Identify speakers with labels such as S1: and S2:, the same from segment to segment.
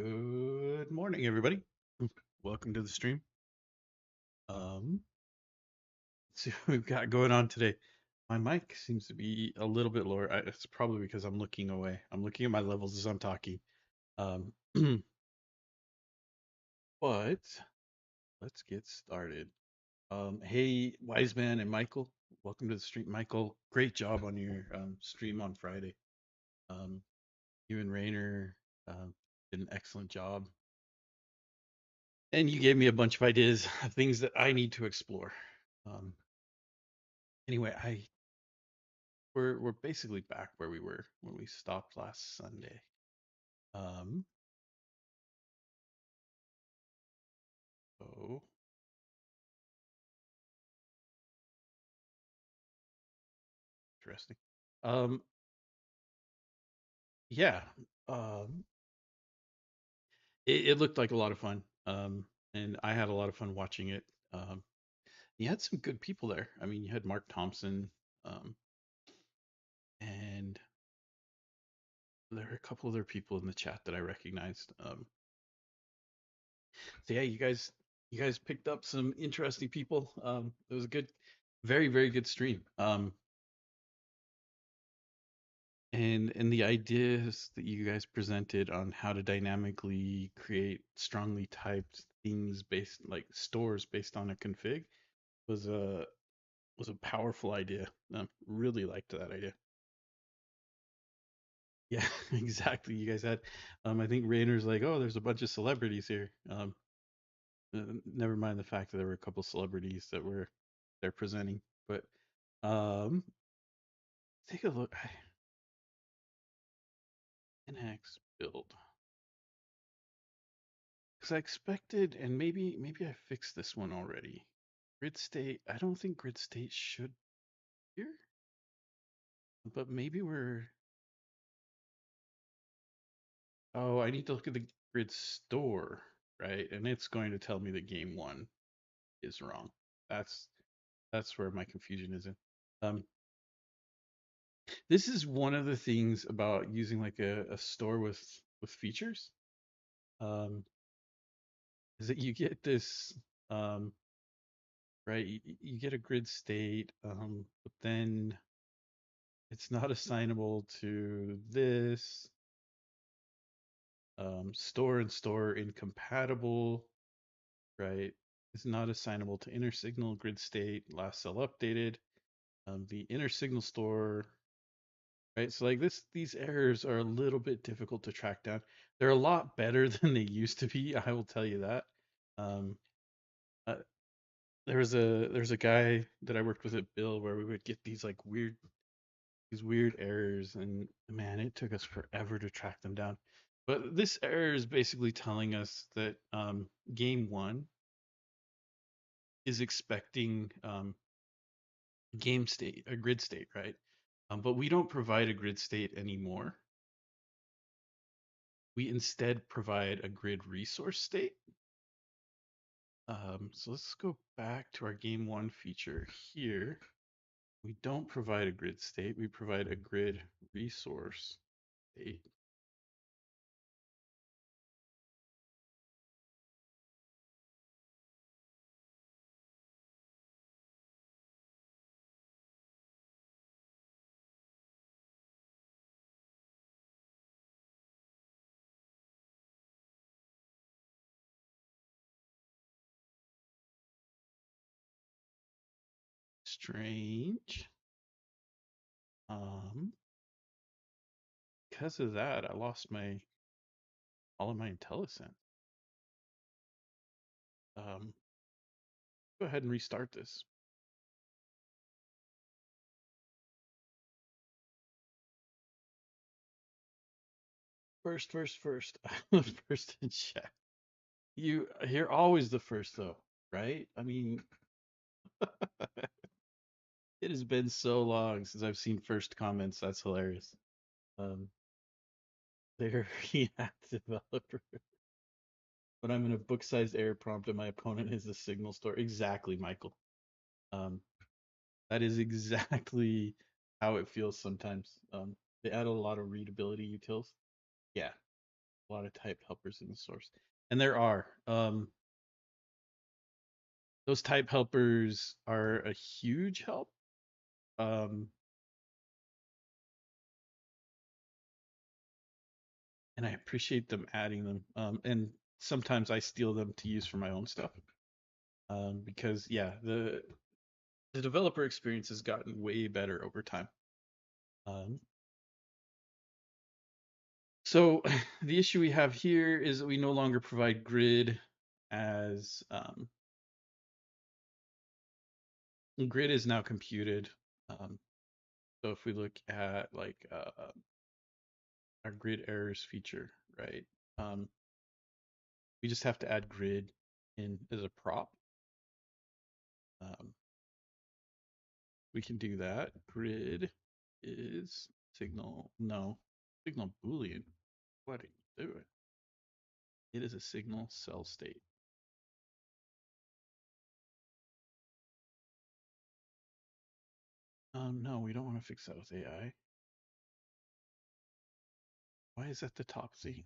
S1: Good morning, everybody. Welcome to the stream. Um, let's see what we've got going on today. My mic seems to be a little bit lower. It's probably because I'm looking away. I'm looking at my levels as I'm talking. Um, but let's get started. Hey, Wise Man and Michael, welcome to the stream. Michael, great job on your stream on Friday. Um, you and Rainer did an excellent job, and you gave me a bunch of ideas of things that I need to explore. Um, anyway, we're basically back where we were when we stopped last Sunday. Um, so interesting. Um, yeah. Um, it looked like a lot of fun. And I had a lot of fun watching it. You had some good people there. I mean, you had Mark Thompson, um, and there were a couple other people in the chat that I recognized. So yeah, you guys picked up some interesting people. It was a good, very, very good stream. And the ideas that you guys presented on how to dynamically create strongly typed things based like stores based on a config was a powerful idea. Really liked that idea. Yeah, exactly. You guys had I think Rainer's like, oh, there's a bunch of celebrities here. Never mind the fact that there were a couple celebrities that were there presenting, but um, take a look. NX build. Because I expected, and maybe I fixed this one already. Grid state. I don't think grid state should be here, but maybe we're. Oh, I need to look at the grid store, right? And it's going to tell me that game one is wrong. That's that's where my confusion is in. Um, this is one of the things about using like a store with features. Um, is that you get this right? You get a grid state, but then it's not assignable to this. Store and store incompatible, right? It's not assignable to inner signal grid state, last cell updated. The inner signal store, right? So like these errors are a little bit difficult to track down. They're a lot better than they used to be. I will tell you that. Um, uh, there's a guy that I worked with at Bill where we would get these weird errors, and man, it took us forever to track them down. But this error is basically telling us that game one is expecting game state, a grid state, right? But we don't provide a grid state anymore. We instead provide a grid resource state. So let's go back to our game one feature here. We don't provide a grid state, we provide a grid resource state. Strange. Um, because of that, I lost my all of my IntelliSense. Um, go ahead and restart this. First. I'm the first in chat. You're always the first though, right? I mean, it has been so long since I've seen first comments. That's hilarious. Um, they're React developer, but I'm in a book-sized error prompt, and my opponent is a signal store. Exactly, Michael. Um, that is exactly how it feels sometimes. They add a lot of readability utils. Yeah, a lot of type helpers in the source. And there are. Those type helpers are a huge help. Um, and I appreciate them adding them. And sometimes I steal them to use for my own stuff. Because yeah, the developer experience has gotten way better over time. Um, so the issue we have here is that we no longer provide grid as grid is now computed. Um, so if we look at like our grid errors feature, right? Um, we just have to add grid in as a prop. Um, we can do that. Grid is signal, no, signal Boolean. What are you doing? It is a signal cell state. No, we don't want to fix that with AI. Why is that the top Z?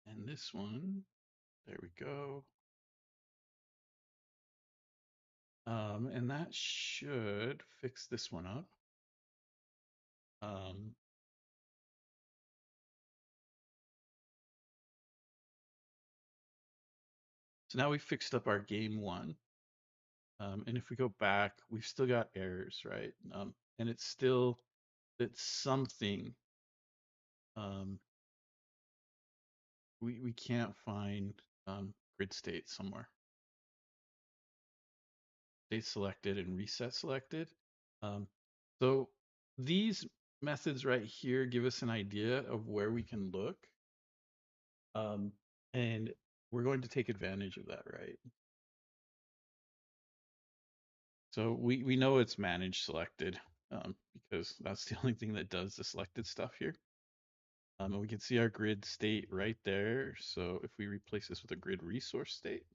S1: And this one, there we go. And that should fix this one up. Um, so now we fixed up our game one. And if we go back, we've still got errors, right? And it's still that something um, we can't find grid state somewhere. State selected and reset selected. Um, so these methods right here give us an idea of where we can look. Um, and we're going to take advantage of that, right? So we know it's managed selected because that's the only thing that does the selected stuff here. And we can see our grid state right there. So if we replace this with a grid resource state,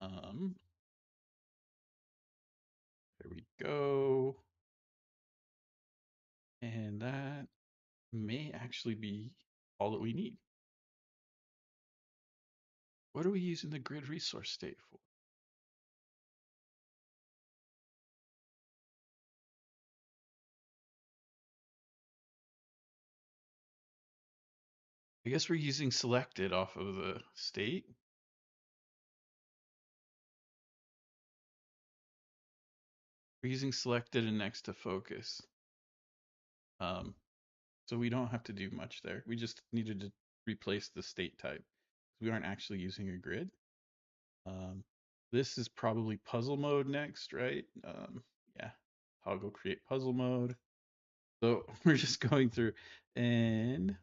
S1: um, there we go. And that may actually be all that we need. What are we using the grid resource state for? I guess we're using selected off of the state. We're using selected and next to focus. Um, so we don't have to do much there. We just needed to replace the state type. We aren't actually using a grid. Um, this is probably puzzle mode next, right? Yeah, toggle create puzzle mode. So we're just going through and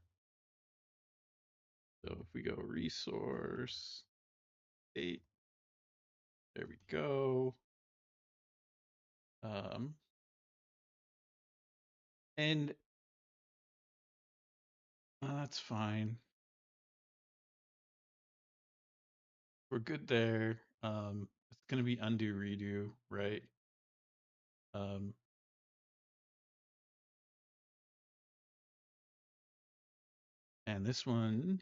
S1: so if we go resource state, there we go. Um, and that's fine. We're good there. It's going to be undo redo, right? Um, and this one,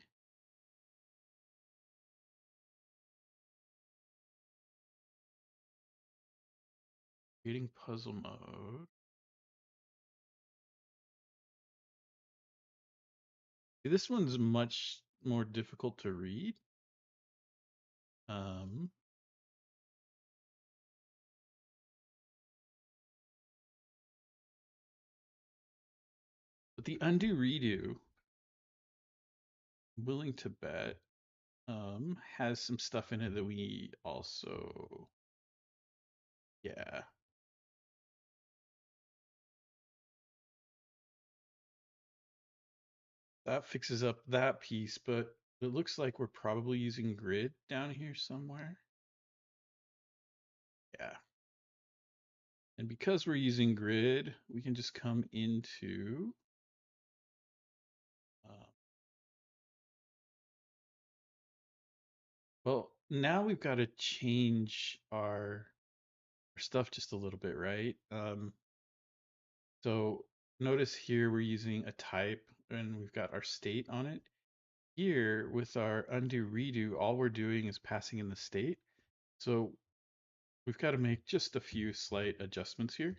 S1: creating puzzle mode. See, this one's much more difficult to read. Um, but the undo redo, willing to bet, has some stuff in it that we also, yeah, that fixes up that piece, but it looks like we're probably using grid down here somewhere. Yeah. And because we're using grid, we can just come into uh, well, now we've got to change our stuff just a little bit, right? So notice here we're using a type and we've got our state on it. Here with our undo redo, all we're doing is passing in the state. So we've got to make just a few slight adjustments here.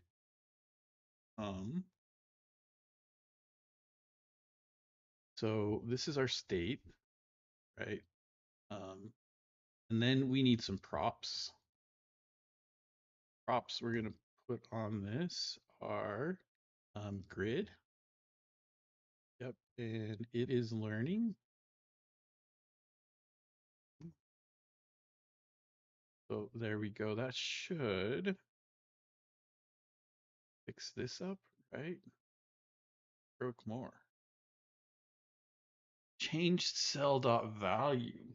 S1: So this is our state, right? And then we need some props. Props we're going to put on this are grid. Yep, and it is learning. So there we go. That should fix this up, right? Broke more. Changed cell dot value.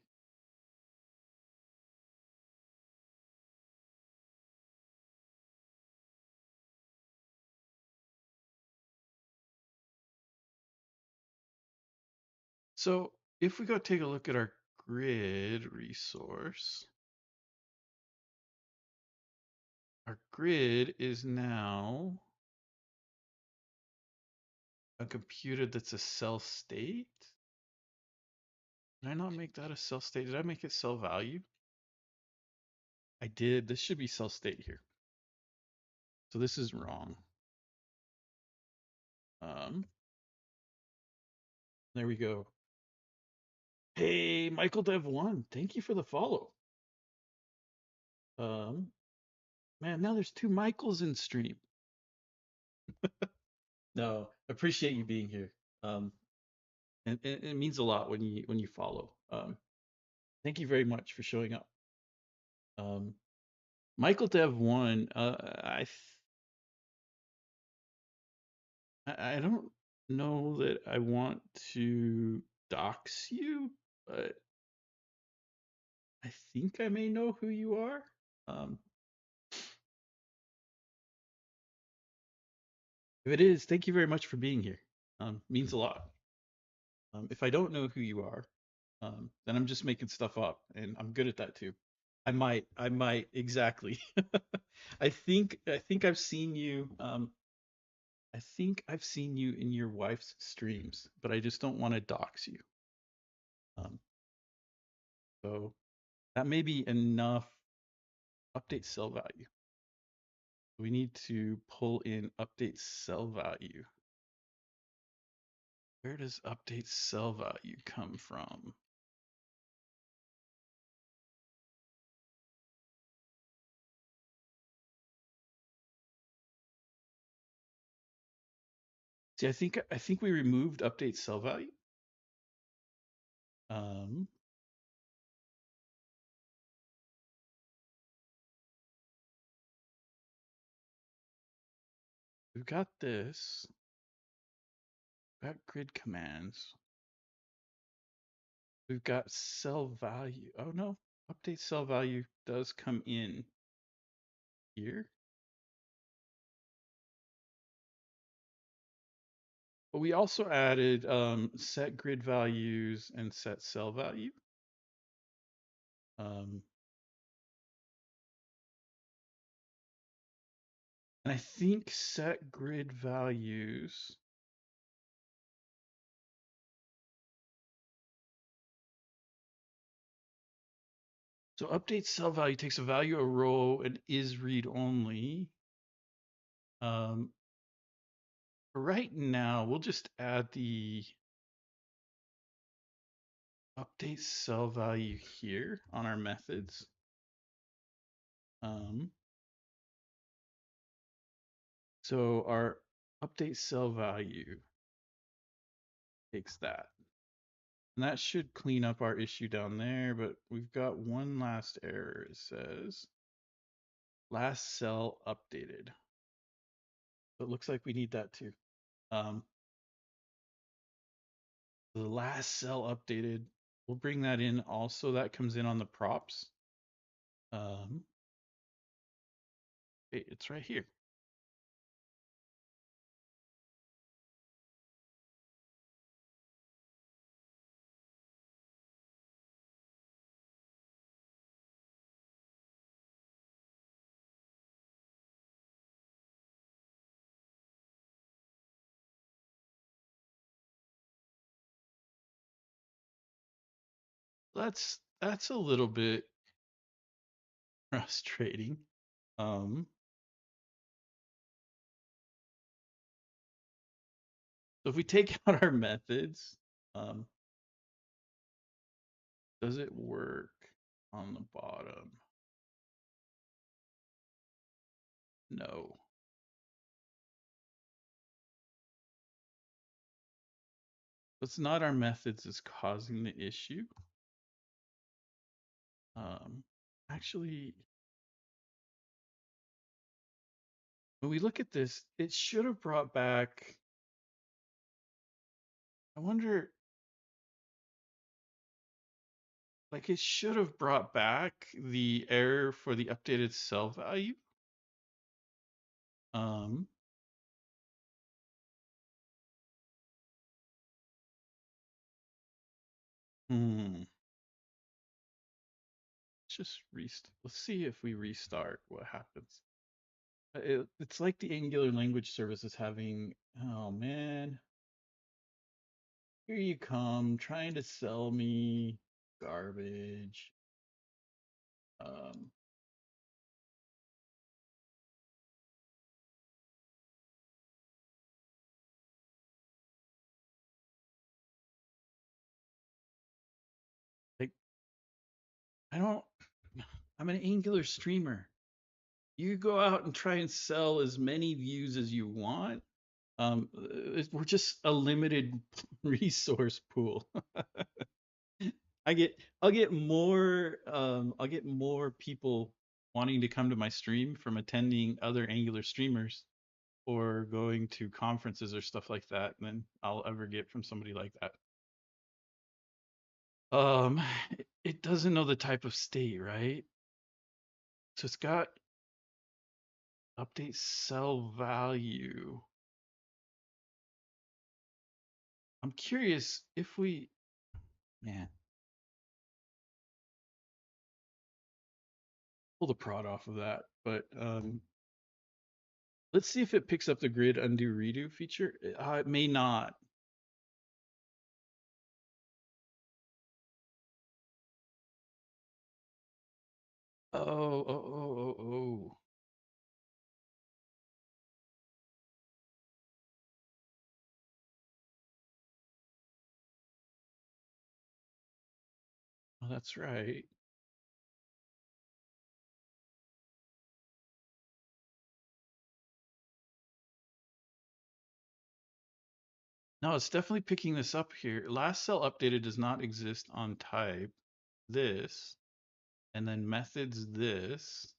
S1: So if we go take a look at our grid resource, our grid is now a computer that's a cell state. Did I not make that a cell state? Did I make it cell value? I did. This should be cell state here. So this is wrong. There we go. Hey, Michael Dev 1, thank you for the follow. Man, now there's two Michaels in stream. No, appreciate you being here. And it means a lot when you follow. Thank you very much for showing up. Michael Dev 1, I don't know that I want to dox you, but I think I may know who you are. If it is, thank you very much for being here. Means a lot. If I don't know who you are, then I'm just making stuff up, and I'm good at that too. I might exactly. I think I've seen you. I think I've seen you in your wife's streams, but I just don't want to dox you. So that may be enough. Update cell value. We need to pull in update cell value. Where does update cell value come from? See, I think we removed update cell value. We've got this. We've got grid commands. We've got cell value. Oh no, update cell value does come in here. But we also added set grid values and set cell value. And I think set grid values. So update cell value takes a value, a row, and is read only. Right now, we'll just add the update cell value here on our methods. So our update cell value takes that. And that should clean up our issue down there, but we've got one last error. It says last cell updated. So it looks like we need that too. The last cell updated, we'll bring that in also. That comes in on the props. It's right here. That's a little bit frustrating. Um, so if we take out our methods, um, does it work on the bottom? No. It's not our methods is causing the issue. Um, actually, when we look at this, it should have brought back. I wonder, like, it should have brought back the error for the updated cell value. Um, hmm. Let's just restart. Let's see if we restart what happens. It's like the Angular language service is having, oh man, here you come trying to sell me garbage. Um, like, I don't, I'm an Angular streamer. You go out and try and sell as many views as you want. We're just a limited resource pool. I'll get more people wanting to come to my stream from attending other Angular streamers or going to conferences or stuff like that than I'll ever get from somebody like that. Um, it doesn't know the type of state, right? So it's got update cell value. I'm curious if we, man, pull the prod off of that, but let's see if it picks up the grid undo redo feature. It may not. Oh, oh, oh, oh, oh. Oh, that's right. No, it's definitely picking this up here. Last cell updated does not exist on type this, and then methods this.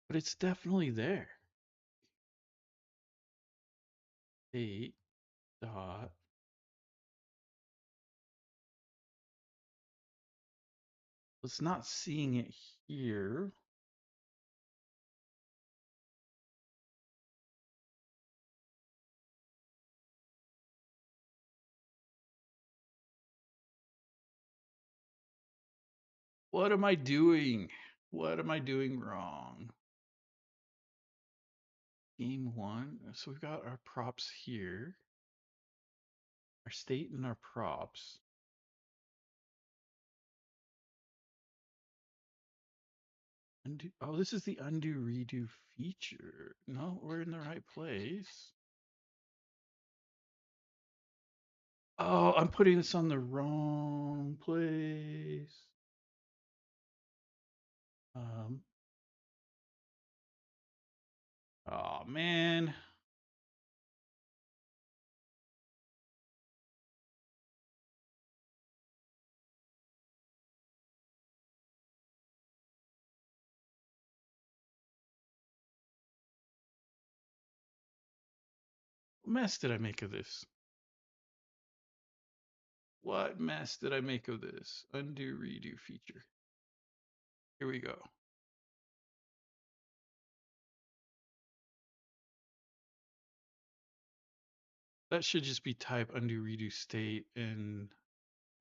S1: But it's definitely there. Eight dot. It's not seeing it here. What am I doing? What am I doing wrong? Game one. So we've got our props here, our state and our props. Undo. Oh, this is the undo redo feature. No, we're in the right place. Oh, I'm putting this on the wrong place. Um, oh man. What mess did I make of this? What mess did I make of this? Undo redo feature. Here we go. That should just be type undo redo state and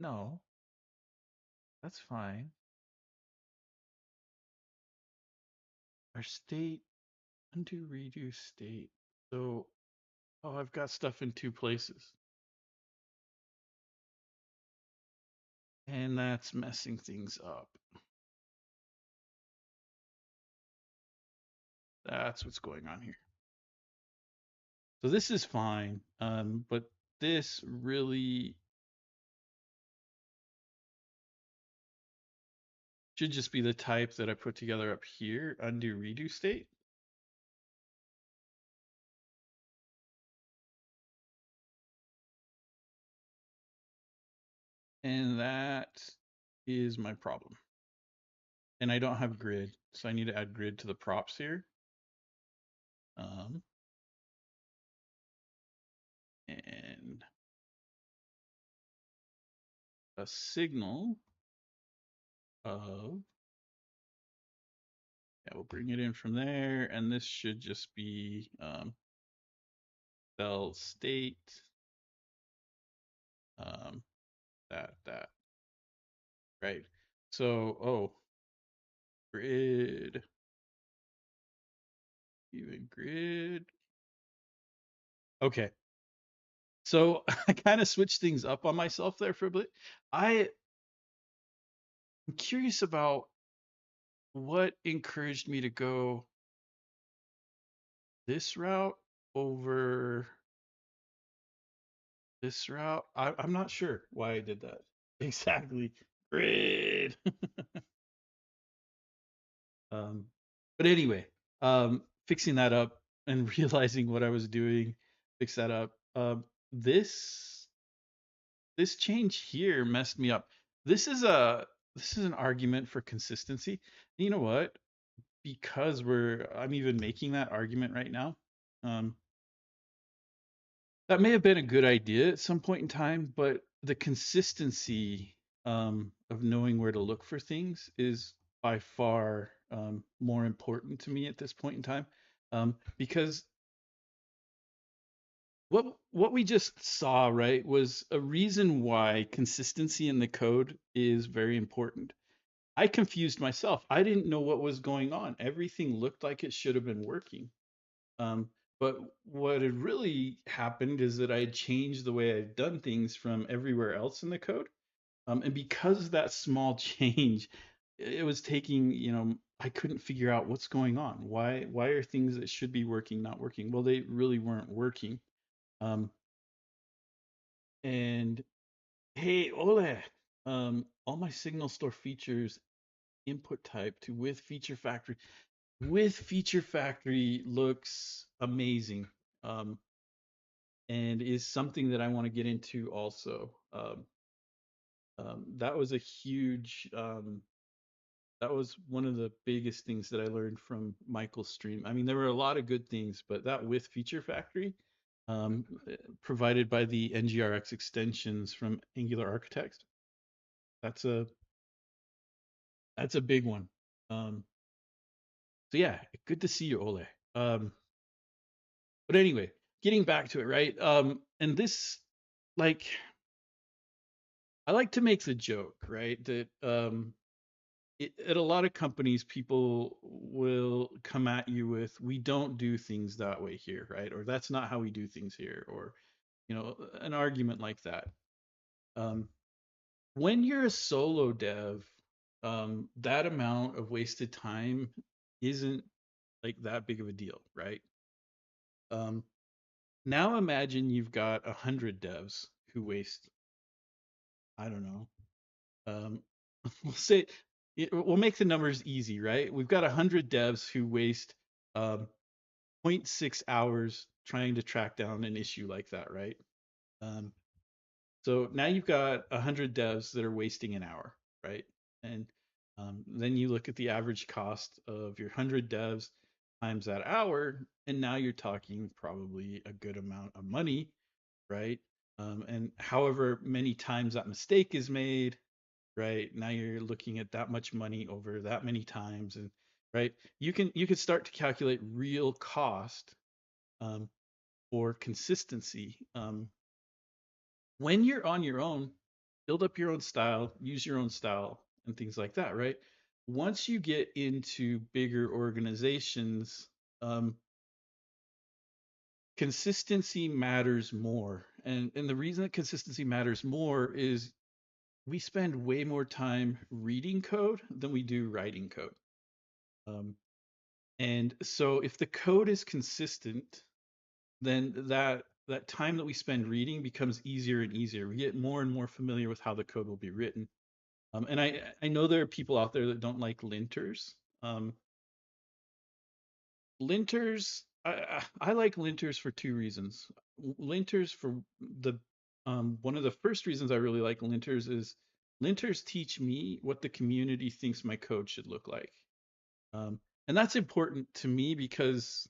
S1: no, that's fine. our state, undo, redo state. So, oh, I've got stuff in two places. And that's messing things up. That's what's going on here. So this is fine, but this really should just be the type that I put together up here, undo redo state. And that is my problem. And I don't have grid, so I need to add grid to the props here. And a signal of, yeah, we'll bring it in from there, and this should just be cell state, that, right? So, oh, grid, even grid. Okay. So I kind of switched things up on myself there for a bit. I'm curious about what encouraged me to go this route over this route. I'm not sure why I did that. Exactly. Grid. um, but anyway, fixing that up and realizing what I was doing, fix that up. This this change here messed me up. This is an argument for consistency. You know what? Because I'm even making that argument right now. Um, that may have been a good idea at some point in time, but the consistency of knowing where to look for things is by far more important to me at this point in time. Because what we just saw, right, was a reason why consistency in the code is very important. I confused myself. I didn't know what was going on. Everything looked like it should have been working. Um, but what had really happened is that I had changed the way I've done things from everywhere else in the code. And because of that small change, it was taking, I couldn't figure out what's going on. Why are things that should be working not working? Well, they really weren't working. Um, and hey, Ole, all my signal store features input type to with feature factory. With feature factory looks amazing. And is something that I want to get into also. That was a huge, that was one of the biggest things that I learned from Michael's stream. I mean, there were a lot of good things, but that with feature factory, provided by the NGRX extensions from Angular Architects, that's a that's a big one. Um, so yeah, good to see you, Ole. But anyway, getting back to it, right? And this, like, I like to make the joke, right, that at a lot of companies, people will come at you with, "We don't do things that way here," right? Or "That's not how we do things here," or an argument like that. Um, when you're a solo dev, that amount of wasted time isn't like that big of a deal, right? Um, now imagine you've got 100 devs who waste, I don't know, um, we'll say we'll make the numbers easy, right? We've got 100 devs who waste um, zero point 0.6 hours trying to track down an issue like that, right? Um, so now you've got 100 devs that are wasting an hour, right? And then you look at the average cost of your 100 devs times that hour, and now you're talking probably a good amount of money, right? And however many times that mistake is made, right? Now you're looking at that much money over that many times, and right, you can start to calculate real cost um, for consistency. When you're on your own, build up your own style, use your own style, and things like that, right? once you get into bigger organizations, um, consistency matters more. And the reason that consistency matters more is we spend way more time reading code than we do writing code. Um, and so if the code is consistent, then that time that we spend reading becomes easier and easier. We get more and more familiar with how the code will be written. And I know there are people out there that don't like linters. Um, linters, I like linters for two reasons. Linters for the one of the first reasons I really like linters is linters teach me what the community thinks my code should look like. Um, and that's important to me because,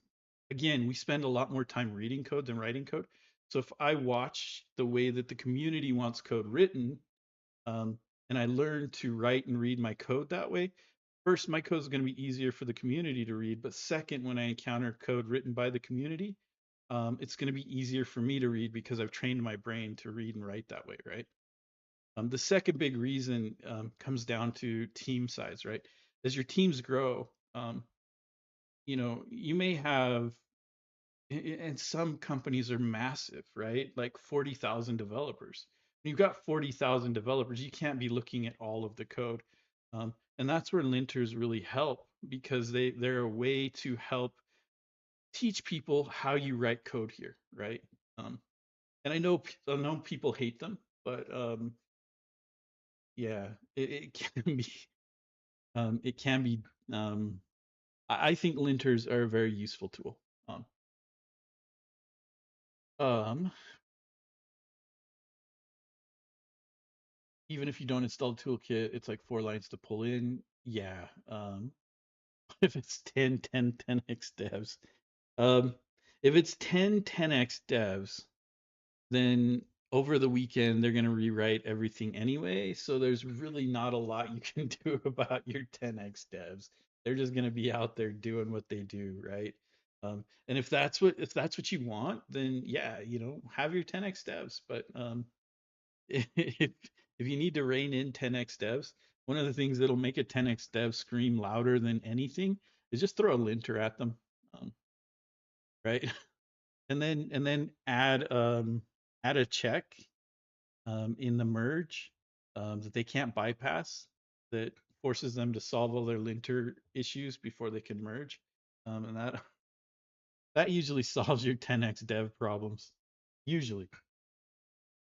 S1: again, we spend a lot more time reading code than writing code. So if I watch the way that the community wants code written, um, and I learn to write and read my code that way, first, my code is going to be easier for the community to read. But second, when I encounter code written by the community, it's going to be easier for me to read because I've trained my brain to read and write that way, right? The second big reason comes down to team size, right? As your teams grow, you may have, and some companies are massive, right? Like 40,000 developers. When you've got 40,000 developers, you can't be looking at all of the code. And that's where linters really help because they're a way to help teach people how you write code here, right? Um, and I know people hate them, but yeah, it can be it can be um, I think linters are a very useful tool. Um, um, Even if you don't install toolkit, it's like 4 lines to pull in. Yeah. If it's 10x devs, um, if it's 10x devs, then over the weekend they're going to rewrite everything anyway. So there's really not a lot you can do about your 10x devs. They're just going to be out there doing what they do, right? And if that's what you want, then yeah, have your 10x devs. But if you need to rein in 10x devs, one of the things that'll make a 10x dev scream louder than anything is just throw a linter at them, um, right? And then add a check in the merge that they can't bypass that forces them to solve all their linter issues before they can merge, and that usually solves your 10x dev problems. Usually.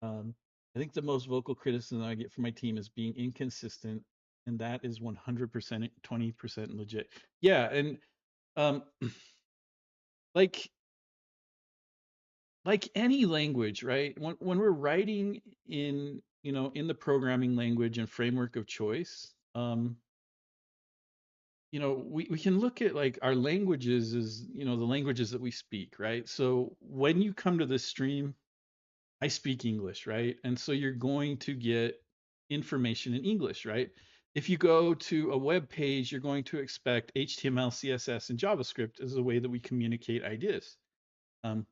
S1: Um, I think the most vocal criticism I get from my team is being inconsistent, and that is 100%, 20% legit. Yeah, and um, like like any language, right? When we're writing in the programming language and framework of choice, we can look at like our languages as the languages that we speak, right? So when you come to this stream, I speak English, right? And so you're going to get information in English, right? If you go to a web page, you're going to expect HTML, CSS, and JavaScript as a way that we communicate ideas. Um,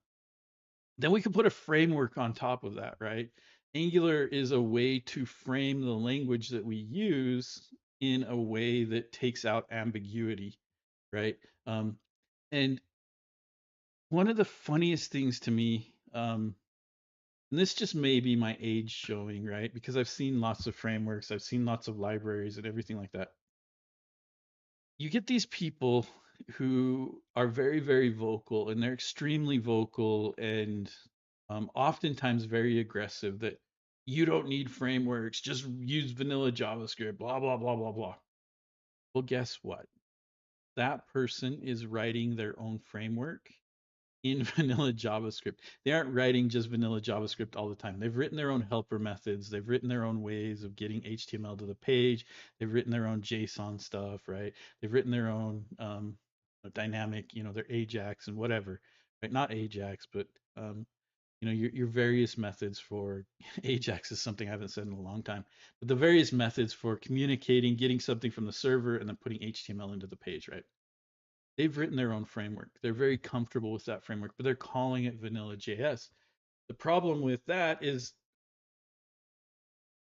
S1: then we can put a framework on top of that, right? Angular is a way to frame the language that we use in a way that takes out ambiguity, right? And one of the funniest things to me, and this just may be my age showing, right? Because I've seen lots of frameworks, I've seen lots of libraries and everything like that. You get these people who are very, very vocal, and they're extremely vocal and oftentimes very aggressive that you don't need frameworks, just use vanilla JavaScript, blah, blah, blah, blah, blah. Well, guess what? That person is writing their own framework in vanilla JavaScript. They aren't writing just vanilla JavaScript all the time. They've written their own helper methods. They've written their own ways of getting HTML to the page. They've written their own JSON stuff, right? They've written their own dynamic, their Ajax and whatever, right? Not Ajax, but your various methods for Ajax is something I haven't said in a long time, but the various methods for communicating, getting something from the server, and then putting HTML into the page, right? They've written their own framework. They're very comfortable with that framework, but they're calling it vanilla JS. The problem with that is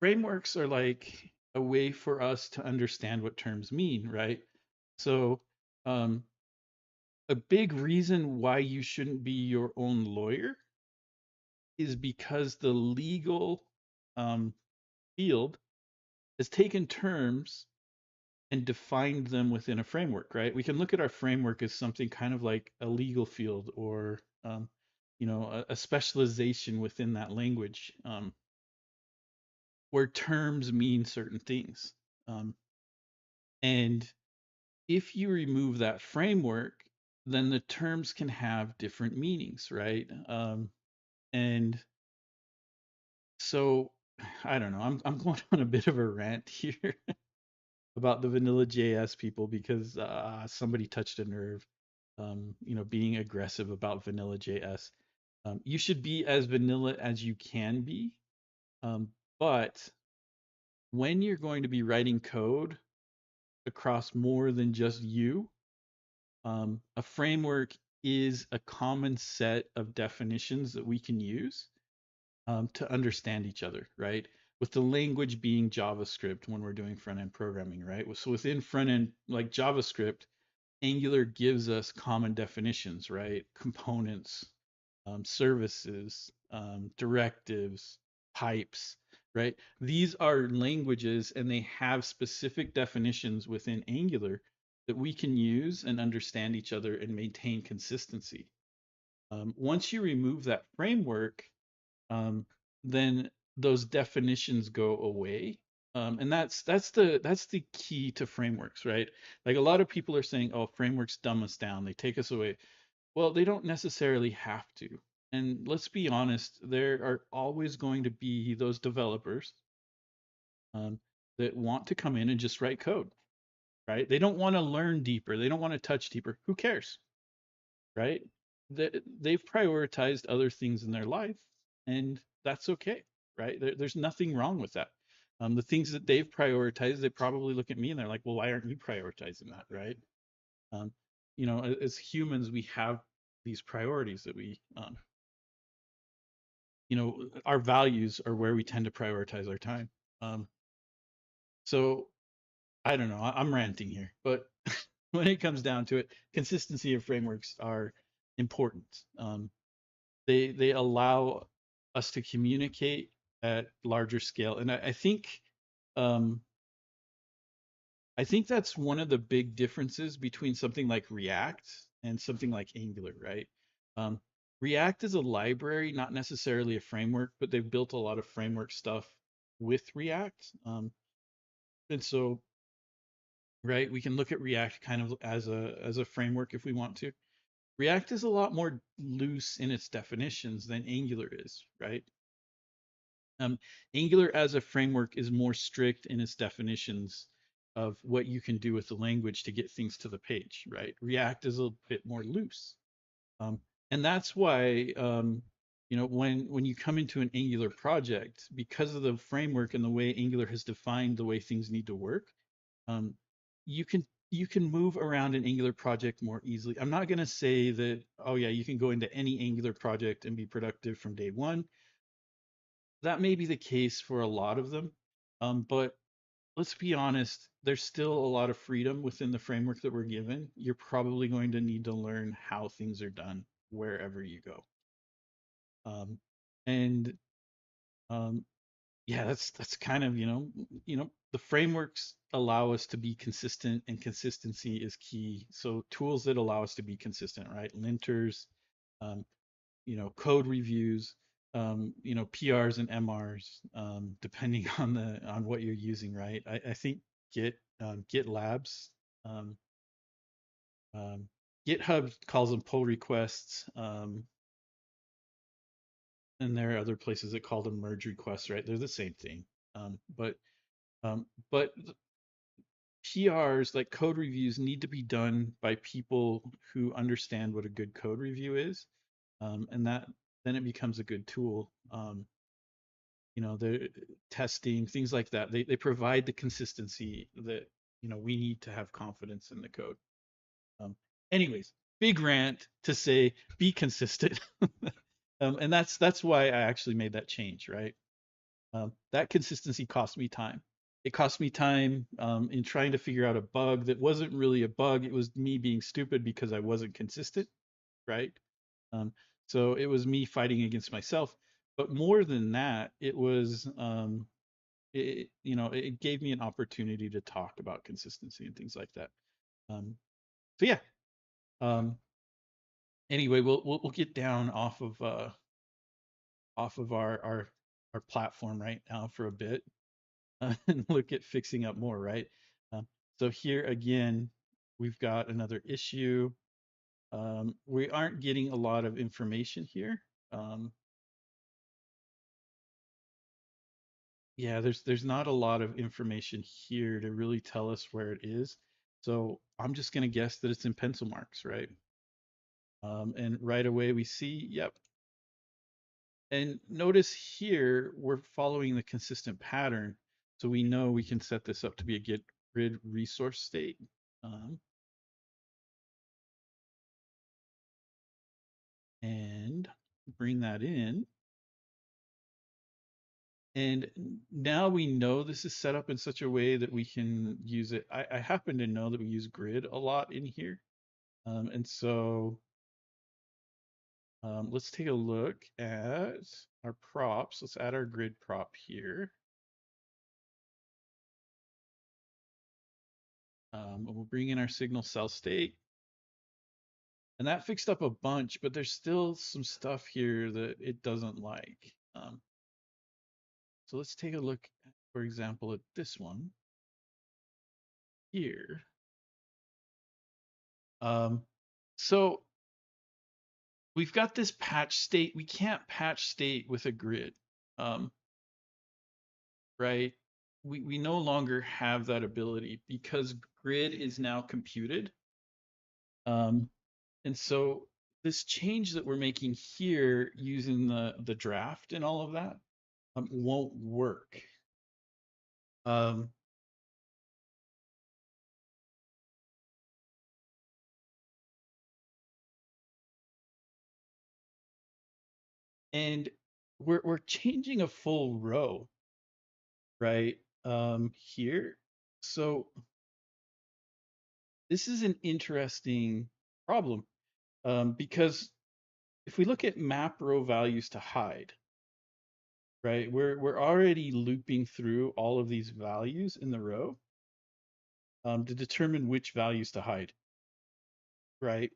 S1: frameworks are like a way for us to understand what terms mean, right? So, um, a big reason why you shouldn't be your own lawyer is because the legal um, field has taken terms and defined them within a framework, right? We can look at our framework as something kind of like a legal field or, a specialization within that language, where terms mean certain things. Um, and if you remove that framework, then the terms can have different meanings, right? And so I don't know. I'm going on a bit of a rant here about the vanilla JS people because somebody touched a nerve. Being aggressive about vanilla JS. You should be as vanilla as you can be, um, but when you're going to be writing code across more than just you, a framework is a common set of definitions that we can use to understand each other, right? With the language being JavaScript when we're doing front end programming, right? So within front end, like JavaScript, Angular gives us common definitions, right? Components, services, directives, types, right? These are languages and they have specific definitions within Angular that we can use and understand each other and maintain consistency. Once you remove that framework, um, then those definitions go away. And that's the key to frameworks, right? Like a lot of people are saying, "Oh, frameworks dumb us down; they take us away." Well, they don't necessarily have to. And let's be honest, there are always going to be those developers um, that want to come in and just write code, right? They don't want to learn deeper. They don't want to touch deeper. Who cares, right? They've prioritized other things in their life, and that's okay, right? There's nothing wrong with that. The things that they've prioritized, they probably look at me and they're like, "Well, why aren't you prioritizing that?" Right? Um, as humans, we have these priorities that our values are where we tend to prioritize our time. Um, so I don't know. I'm ranting here, but when it comes down to it, consistency of frameworks are important. They allow us to communicate at larger scale, and um, I think that's one of the big differences between something like React and something like Angular, right? Um, React is a library, not necessarily a framework, but they've built a lot of framework stuff with React. And so, right, we can look at React kind of as a framework if we want to. React is a lot more loose in its definitions than Angular is, right? Um, Angular as a framework is more strict in its definitions of what you can do with the language to get things to the page, right? React is a bit more loose. Um, and that's why, when you come into an Angular project, because of the framework and the way Angular has defined the way things need to work, um, you can move around an Angular project more easily. I'm not going to say that, oh yeah, you can go into any Angular project and be productive from day one. That may be the case for a lot of them, but let's be honest, there's still a lot of freedom within the framework that we're given. You're probably going to need to learn how things are done wherever you go. And um, yeah, that's kind of the frameworks allow us to be consistent, and consistency is key. So tools that allow us to be consistent, right? Linters, um, code reviews, PRs and MRs, depending on what you're using, right? I think GitLabs, um, um, GitHub calls them pull requests, and there are other places that call them merge requests, right? They're the same thing. But PRs, like code reviews, need to be done by people who understand what a good code review is, and that then it becomes a good tool. The testing, things like that. They provide the consistency that we need to have confidence in the code. Um, Anyways, big rant to say be consistent, and that's why I actually made that change, right? That consistency cost me time. it cost me time in trying to figure out a bug that wasn't really a bug. It was me being stupid because I wasn't consistent, right? Um, so it was me fighting against myself. But more than that, it was it gave me an opportunity to talk about consistency and things like that. Um, so yeah. Um, anyway, we'll get down off of our platform right now for a bit and look at fixing up more, right? Um, so here again, we've got another issue. We aren't getting a lot of information here. Um, yeah, there's not a lot of information here to really tell us where it is. So I'm just gonna guess that it's in pencil marks, right? And right away we see, yep. And notice here we're following the consistent pattern, so we know we can set this up to be a get grid resource state. Um, and bring that in. And now we know this is set up in such a way that we can use it. I happen to know that we use grid a lot in here. And so let's take a look at our props. Let's add our grid prop here. And we'll bring in our signal cell state. And that fixed up a bunch, but there's still some stuff here that it doesn't like. So let's take a look, for example, at this one here. Um, so we've got this patch state. We can't patch state with a grid, um, right? We no longer have that ability because grid is now computed. Um, and so this change that we're making here using the draft and all of that won't work. Um, and we're changing a full row, right? Here. So this is an interesting problem because if we look at map row values to hide, right, we're already looping through all of these values in the row to determine which values to hide, right?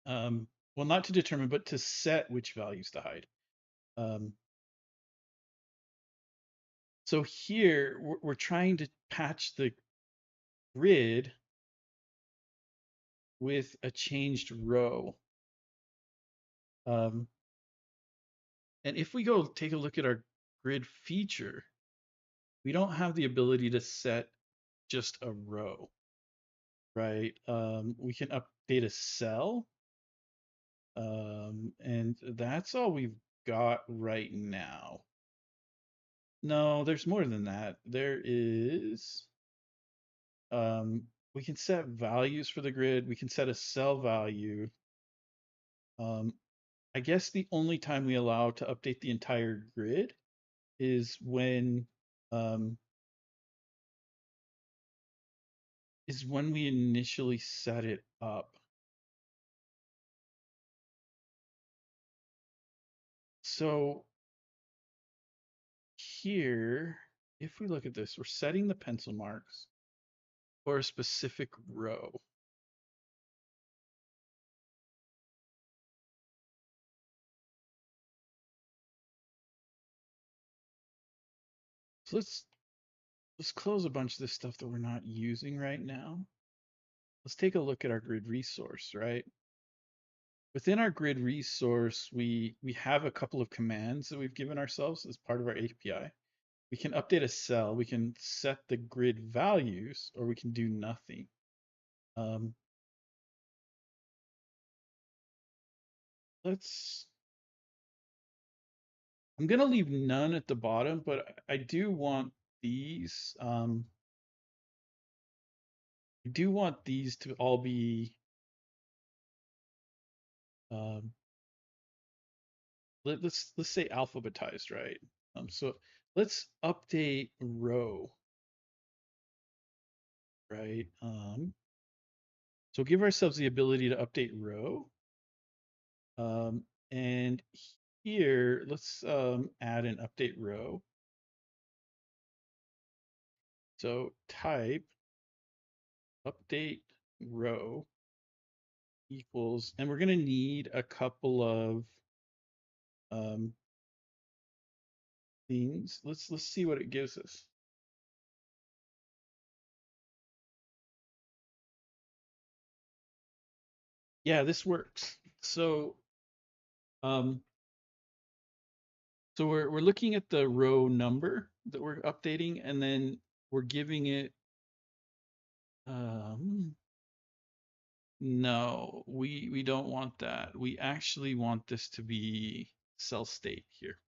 S1: Um, well, not to determine, but to set which values to hide. Um, so here we're trying to patch the grid with a changed row. Um, and if we go take a look at our grid feature, we don't have the ability to set just a row, right? We can update a cell, and that's all we've got right now. No, there's more than that. There is, um, we can set values for the grid. We can set a cell value. Um, I guess the only time we allow to update the entire grid um, is when we initially set it up. So here, if we look at this, we're setting the pencil marks for a specific row. So let's close a bunch of this stuff that we're not using right now. Let's take a look at our grid resource, right? Within our grid resource, we have a couple of commands that we've given ourselves as part of our API. We can update a cell, we can set the grid values, or we can do nothing. Um, let's I'm gonna leave none at the bottom, but I do want these. I do want these to all be. Um, let's say alphabetized, right? So let's update row, right? So give ourselves the ability to update row. Um, and here, let's add an update row. So type update row equals, and we're going to need a couple of um, things. Let's see what it gives us. Yeah, this works. Um, so we're looking at the row number that we're updating, and then we're giving it. Um, no, we don't want that. We actually want this to be cell state here.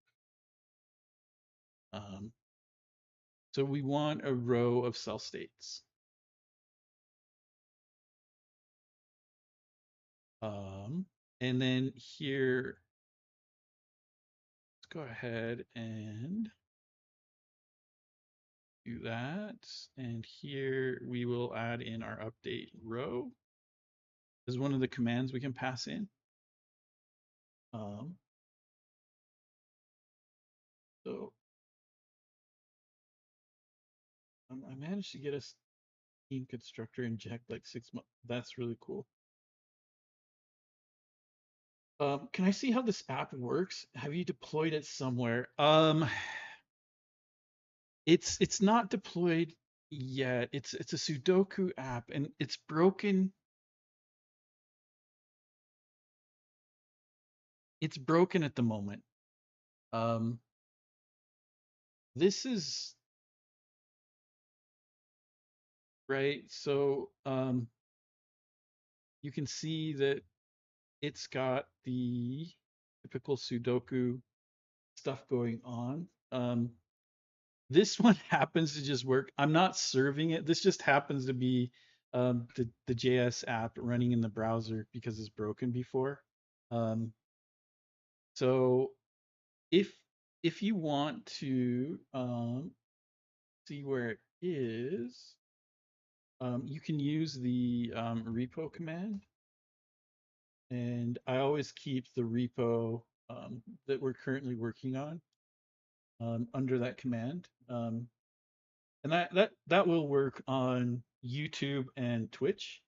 S1: Um, so we want a row of cell states. Um, and then here, let's go ahead and do that. And here we will add in our update row. This is one of the commands we can pass in. Um, so I managed to get a Steam constructor inject like 6 months. That's really cool. Can I see how this app works? Have you deployed it somewhere? It's not deployed yet. It's a Sudoku app and it's broken. It's broken at the moment. Um, this is right. So you can see that it's got the typical Sudoku stuff going on. This one happens to just work. I'm not serving it. This just happens to be the JS app running in the browser because it's broken before. Um, so if if you want to see where it is, you can use the repo command, and I always keep the repo that we're currently working on under that command. And that will work on YouTube and Twitch.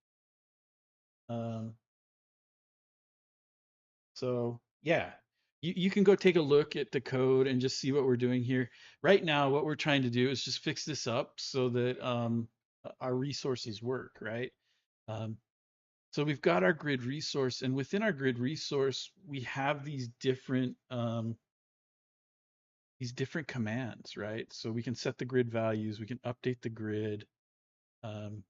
S1: Um, so yeah, you can go take a look at the code and just see what we're doing here. Right now, what we're trying to do is just fix this up so that our resources work, right? Um, so we've got our grid resource, and within our grid resource, we have these different commands, right? So we can set the grid values, we can update the grid, um,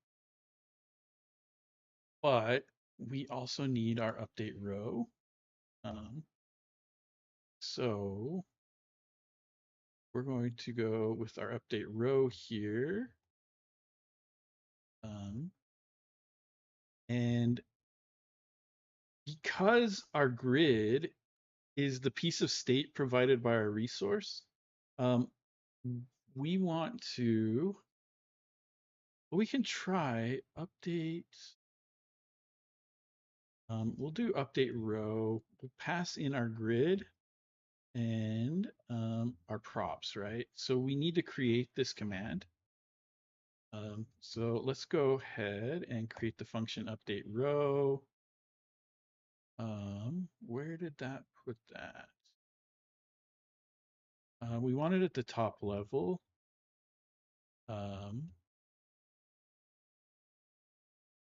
S1: but we also need our update row. Um, so we're going to go with our update row here. Um, and because our grid is the piece of state provided by our resource, um, we want to, we can try update. We'll do update row. We'll pass in our grid and our props, right? So we need to create this command. So let's go ahead and create the function update row. Where did that put that? We want it at the top level. Um,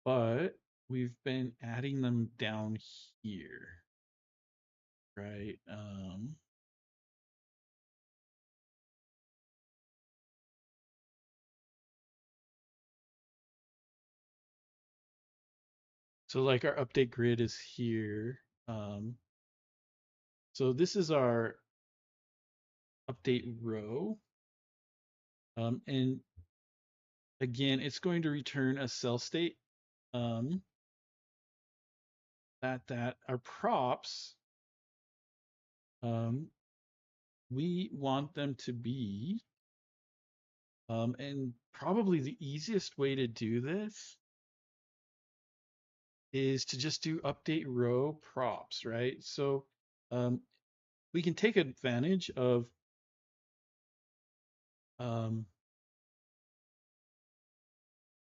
S1: but we've been adding them down here, right? So like our update grid is here. So this is our update row. And again, it's going to return a cell state um, that our props, um, we want them to be, and probably the easiest way to do this is to just do update row props, right? So um, we can take advantage of um,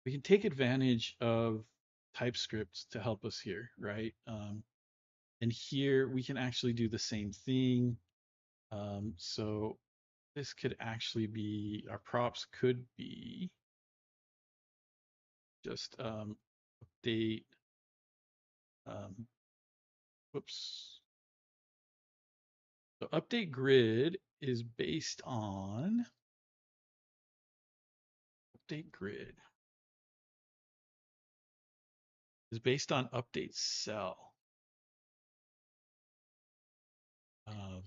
S1: we can take advantage of TypeScript to help us here, right? And here we can actually do the same thing. So this could actually be, our props could be just update, um, whoops. So update grid is based on, update grid is based on update cell. Um,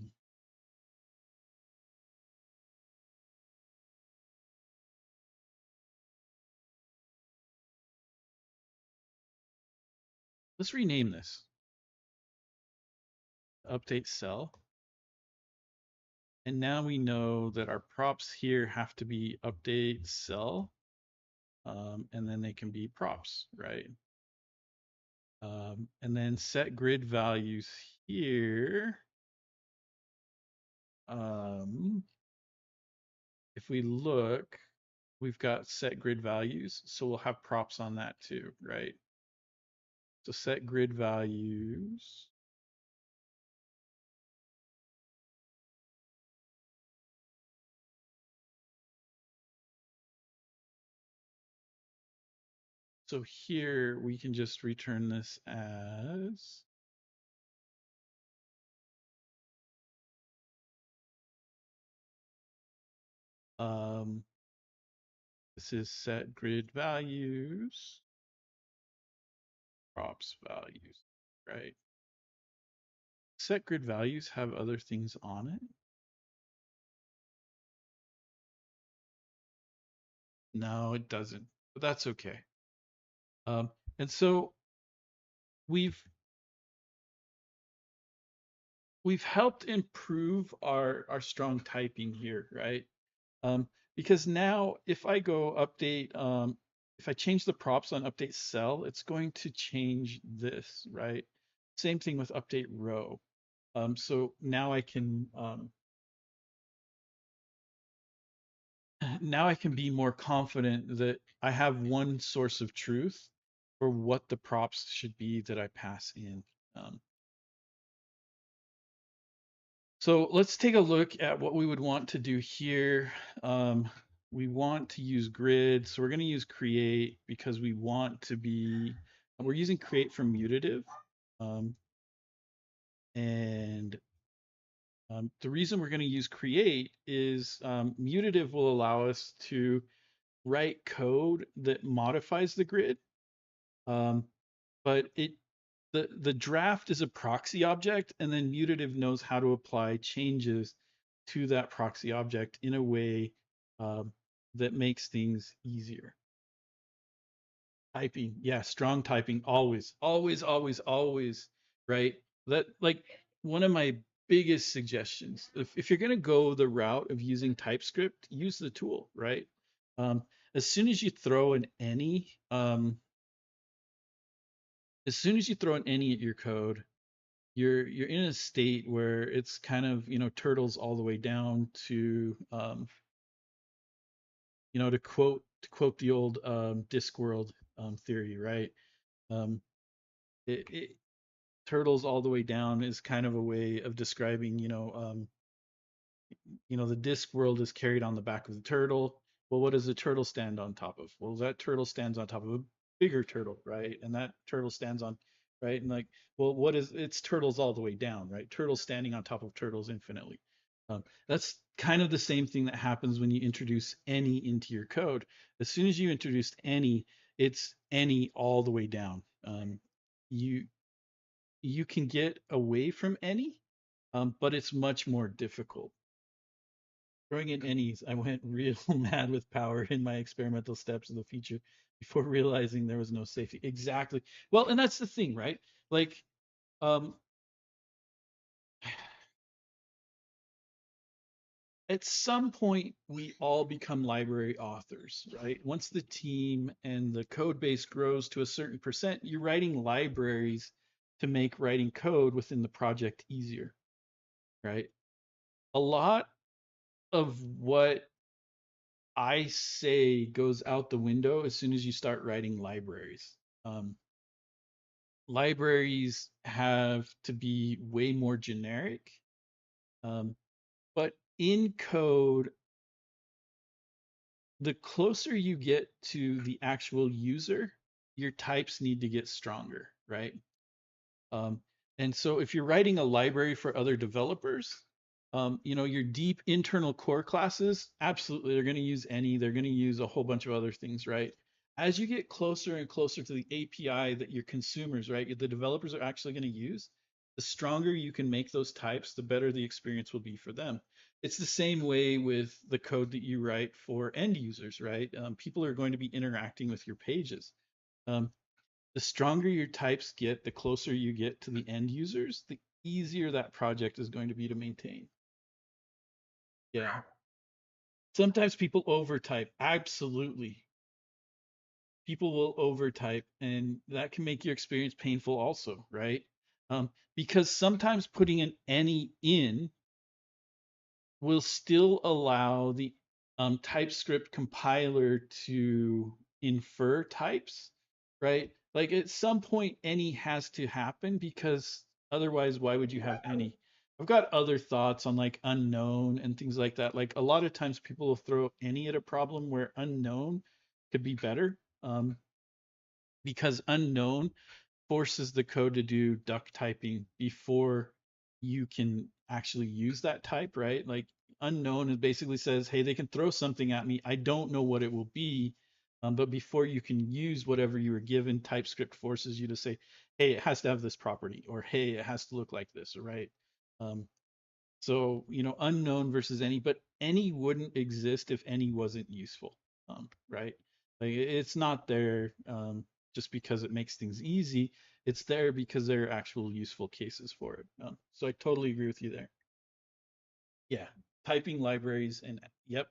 S1: let's rename this update cell. And now we know that our props here have to be update cell, and then they can be props, right? And then set grid values here. If we look, we've got set grid values, so we'll have props on that too, right? So set grid values. So here we can just return this as um, this is set grid values, props values, right? Set grid values have other things on it. No, it doesn't, but that's okay. And so we've we've helped improve our strong typing here, right? Um, because now if I go update, if I change the props on update cell, it's going to change this, right? Same thing with update row. So now I can now I can be more confident that I have one source of truth for what the props should be that I pass in. Um, So let's take a look at what we would want to do here. We want to use grid, so we're going to use create because we want to be, we're using create for mutative. Um, and the reason we're going to use create is mutative will allow us to write code that modifies the grid. Um, but the draft is a proxy object, and then mutative knows how to apply changes to that proxy object in a way um, that makes things easier. Typing, yeah, strong typing, always, always, always, always, right? That, like, one of my biggest suggestions, if you're going to go the route of using TypeScript, use the tool, right? As soon as you throw an any, as soon as you throw an any at your code, you're in a state where it's kind of, turtles all the way down to to quote the old Discworld theory, right? um, it turtles all the way down is kind of a way of describing, the disc world is carried on the back of the turtle. Well, what does the turtle stand on top of? Well, that turtle stands on top of a bigger turtle, right? And that turtle stands on, right? And like, well, what is, it's turtles all the way down, right? Turtles standing on top of turtles infinitely. That's kind of the same thing that happens when you introduce any into your code. As soon as you introduced any, it's any all the way down. You you can get away from any, but it's much more difficult. Throwing in any's, I went real mad with power in my experimental steps of the feature before realizing there was no safety. Exactly. Well, and that's the thing, right? Like, um,
S2: At some point we all become library authors, right? Once the team and the code base grows to a certain percent, you're writing libraries to make writing code within the project easier, right? A lot of what I say goes out the window as soon as you start writing libraries. Um, Libraries have to be way more generic, um, but in code, the closer you get to the actual user, your types need to get stronger, right? Um, and so if you're writing a library for other developers, your deep internal core classes, absolutely, they're going to use any, they're going to use a whole bunch of other things, right? As you get closer and closer to the API that your consumers, right, the developers are actually going to use, the stronger you can make those types, the better the experience will be for them. It's the same way with the code that you write for end users, right? People are going to be interacting with your pages. Um, the stronger your types get, the closer you get to the end users, the easier that project is going to be to maintain. Yeah. Sometimes people overtype. Absolutely. People will overtype, and that can make your experience painful also, right? Because sometimes putting an any in will still allow the TypeScript compiler to infer types, right? Like at some point, any has to happen because otherwise, why would you have any? I've got other thoughts on like unknown and things like that. Like a lot of times people will throw any at a problem where unknown could be better, because unknown forces the code to do duck typing before you can actually use that type, right? Like unknown, it basically says, hey, they can throw something at me. I don't know what it will be. But before you can use whatever you were given, TypeScript forces you to say, hey, it has to have this property, or hey, it has to look like this, right? Um, so, unknown versus any, but any wouldn't exist if any wasn't useful, right? Like it's not there just because it makes things easy. It's there because there are actual useful cases for it. So I totally agree with you there. Yeah, typing libraries and yep,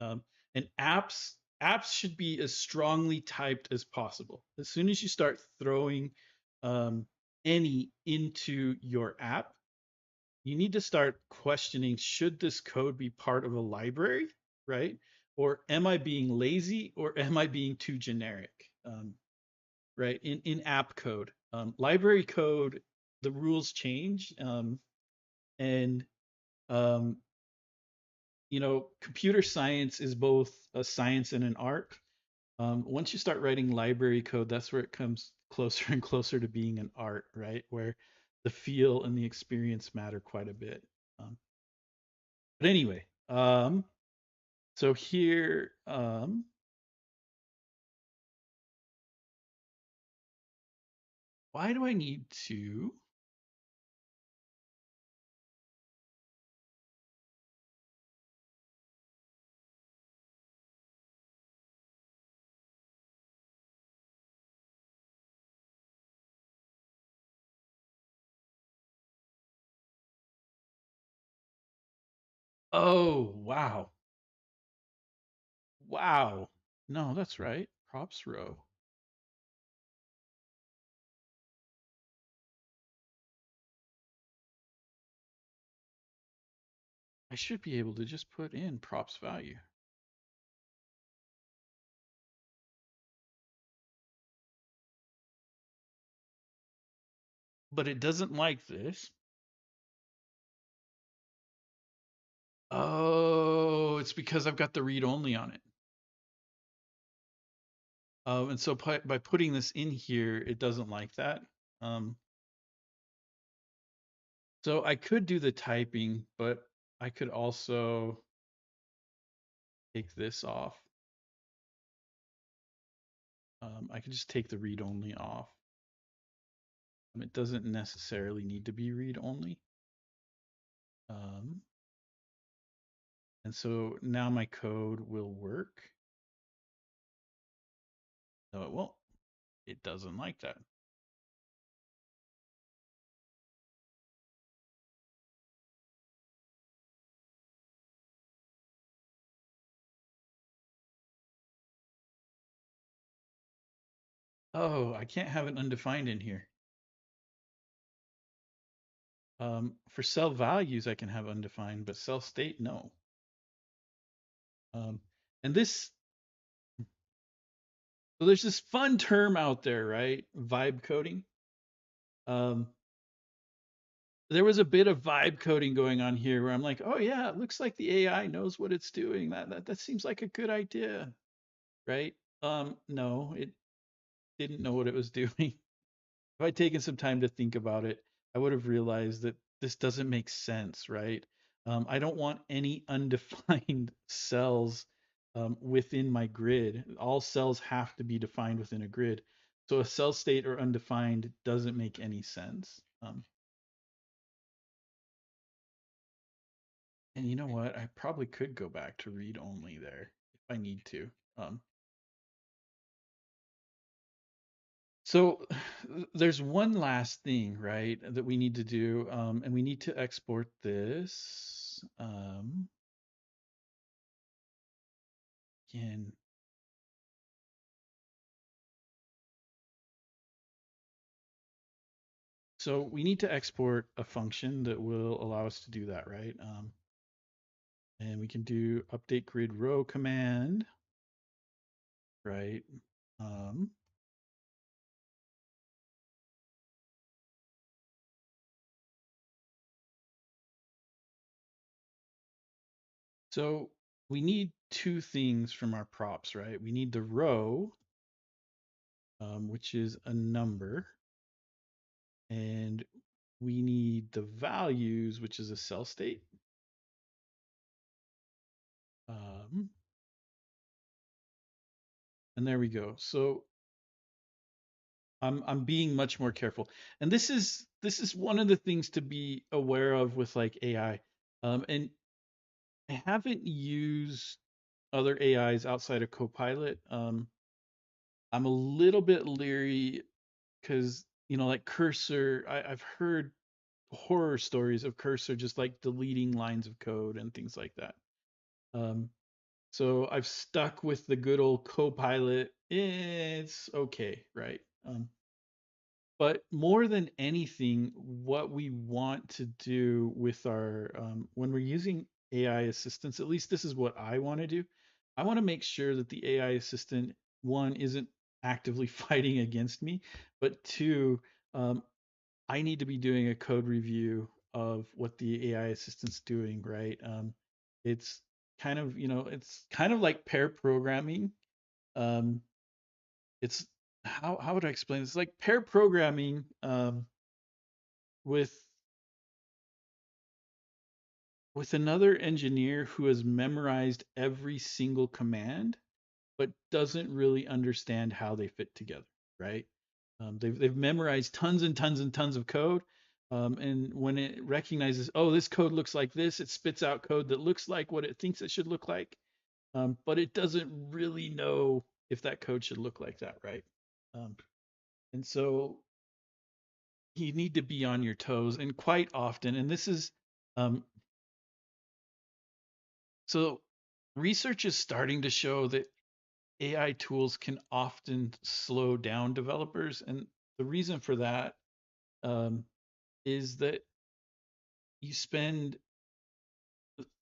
S2: um, and apps should be as strongly typed as possible. As soon as you start throwing um, any into your app, you need to start questioning, should this code be part of a library, right? Or am I being lazy, or am I being too generic? Right, in app code, library code, the rules change, and um, computer science is both a science and an art. Once you start writing library code, that's where it comes closer and closer to being an art, right? Where the feel and the experience matter quite a bit. But anyway, so here, why do I need to? Oh, wow. Wow. No, that's right. Props row. I should be able to just put in props value, but it doesn't like this. Oh, it's because I've got the read only on it. And so by putting this in here, it doesn't like that. Um, so I could do the typing, but I could also take this off. I could just take the read only off. It doesn't necessarily need to be read only. Um, and so now my code will work. No, it won't. It doesn't like that. Oh, I can't have an undefined in here. For cell values, I can have undefined, but cell state, no. Um, and this, so there's this fun term out there, right? Vibe coding. Um, there was a bit of vibe coding going on here where I'm like, oh yeah, it looks like the AI knows what it's doing. That seems like a good idea, right? No, it didn't know what it was doing. If I'd taken some time to think about it, I would have realized that this doesn't make sense, right? I don't want any undefined cells within my grid. All cells have to be defined within a grid. So a cell state or undefined doesn't make any sense. And you know what? I probably could go back to read only there if I need to. Um, so there's one last thing, right, that we need to do, and we need to export this. Again, so we need to export a function that will allow us to do that, right? And we can do update grid row command, right? Um, so we need two things from our props, right? We need the row, which is a number, and we need the values, which is a cell state. Um, and there we go. So I'm being much more careful. And this is one of the things to be aware of with like AI. And I haven't used other AIs outside of Copilot. I'm a little bit leery because like Cursor, I've heard horror stories of Cursor just like deleting lines of code and things like that. Um, so I've stuck with the good old Copilot. It's okay, right? But more than anything, what we want to do with our when we're using AI assistants, at least this is what I want to do. I want to make sure that the AI assistant, one, isn't actively fighting against me, but two, um, I need to be doing a code review of what the AI assistant's doing, right? It's it's kind of like pair programming. Um, it's how would I explain this? It's like pair programming with another engineer who has memorized every single command but doesn't really understand how they fit together, right? They've memorized tons and tons and tons of code, and when it recognizes, oh, this code looks like this, it spits out code that looks like what it thinks it should look like, but it doesn't really know if that code should look like that, right? Um, and so you need to be on your toes, and quite often, and this is um, so research is starting to show that AI tools can often slow down developers, and the reason for that um, is that you spend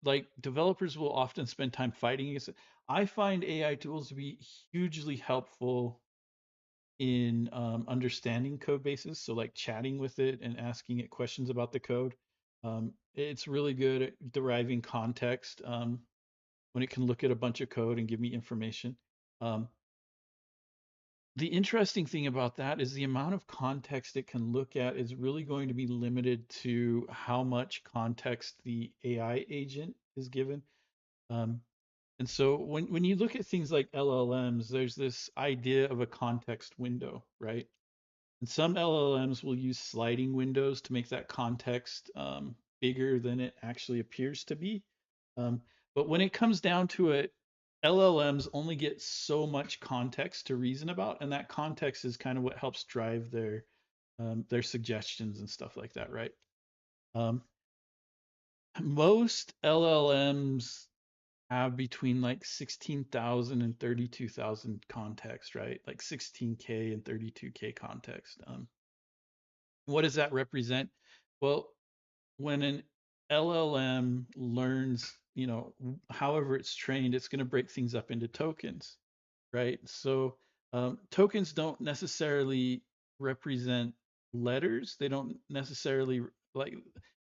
S2: like developers will often spend time fighting against it. I find AI tools to be hugely helpful in understanding code bases, so like chatting with it and asking it questions about the code. It's really good at deriving context when it can look at a bunch of code and give me information. Um, the interesting thing about that is the amount of context it can look at is really going to be limited to how much context the AI agent is given. Um, and so when you look at things like LLMs, there's this idea of a context window, right? And some LLMs will use sliding windows to make that context bigger than it actually appears to be. Um, but when it comes down to it, LLMs only get so much context to reason about, and that context is kind of what helps drive their suggestions and stuff like that, right? Um, most LLMs have between like 16,000 and 32,000 context, right? Like 16K and 32K context. What does that represent? Well, when an LLM learns, however it's trained, it's going to break things up into tokens, right? So tokens don't necessarily represent letters. They don't necessarily like.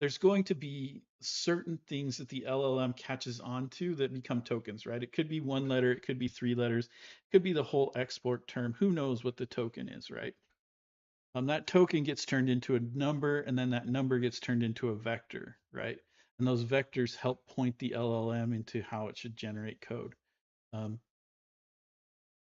S2: There's going to be certain things that the LLM catches onto that become tokens, right? It could be one letter, it could be three letters, it could be the whole export term. Who knows what the token is, right? That token gets turned into a number, and then that number gets turned into a vector, right? And those vectors help point the LLM into how it should generate code. Um,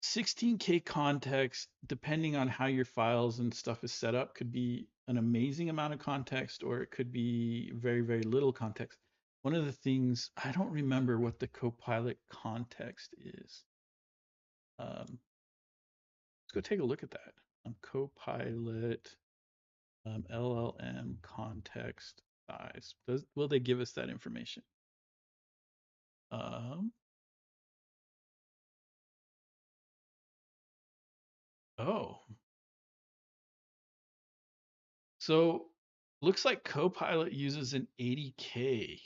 S2: 16K context, depending on how your files and stuff is set up, could be an amazing amount of context, or it could be very, very little context. One of the things, I don't remember what the Copilot context is. Let's go take a look at that. Copilot LLM context size. Will they give us that information? Um, oh, so looks like Copilot uses an 80K.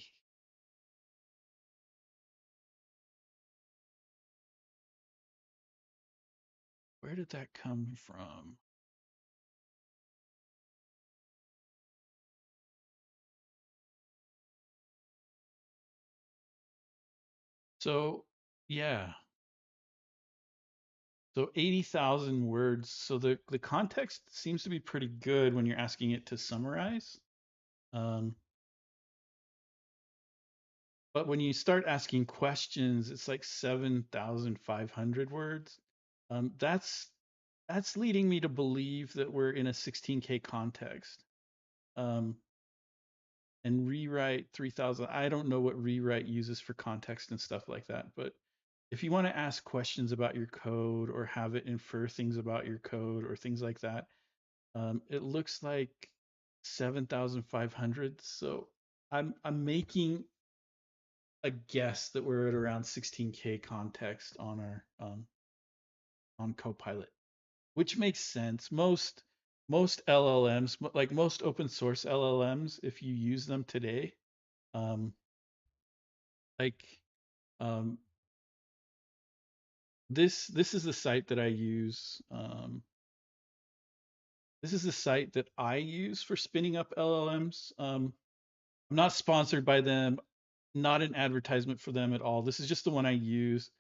S2: Where did that come from? So yeah, so 80,000 words. So the context seems to be pretty good when you're asking it to summarize. Um, but when you start asking questions, it's like 7,500 words. That's leading me to believe that we're in a 16K context. Um, and rewrite 3,000. I don't know what rewrite uses for context and stuff like that, but if you want to ask questions about your code or have it infer things about your code or things like that, it looks like 7,500. So I'm making a guess that we're at around 16K context on our on Copilot, which makes sense. Most LLMs, like most open source LLMs, if you use them today, um, like um, this is the site that I use. This is the site that I use for spinning up LLMs. I'm not sponsored by them, not an advertisement for them at all. This is just the one I use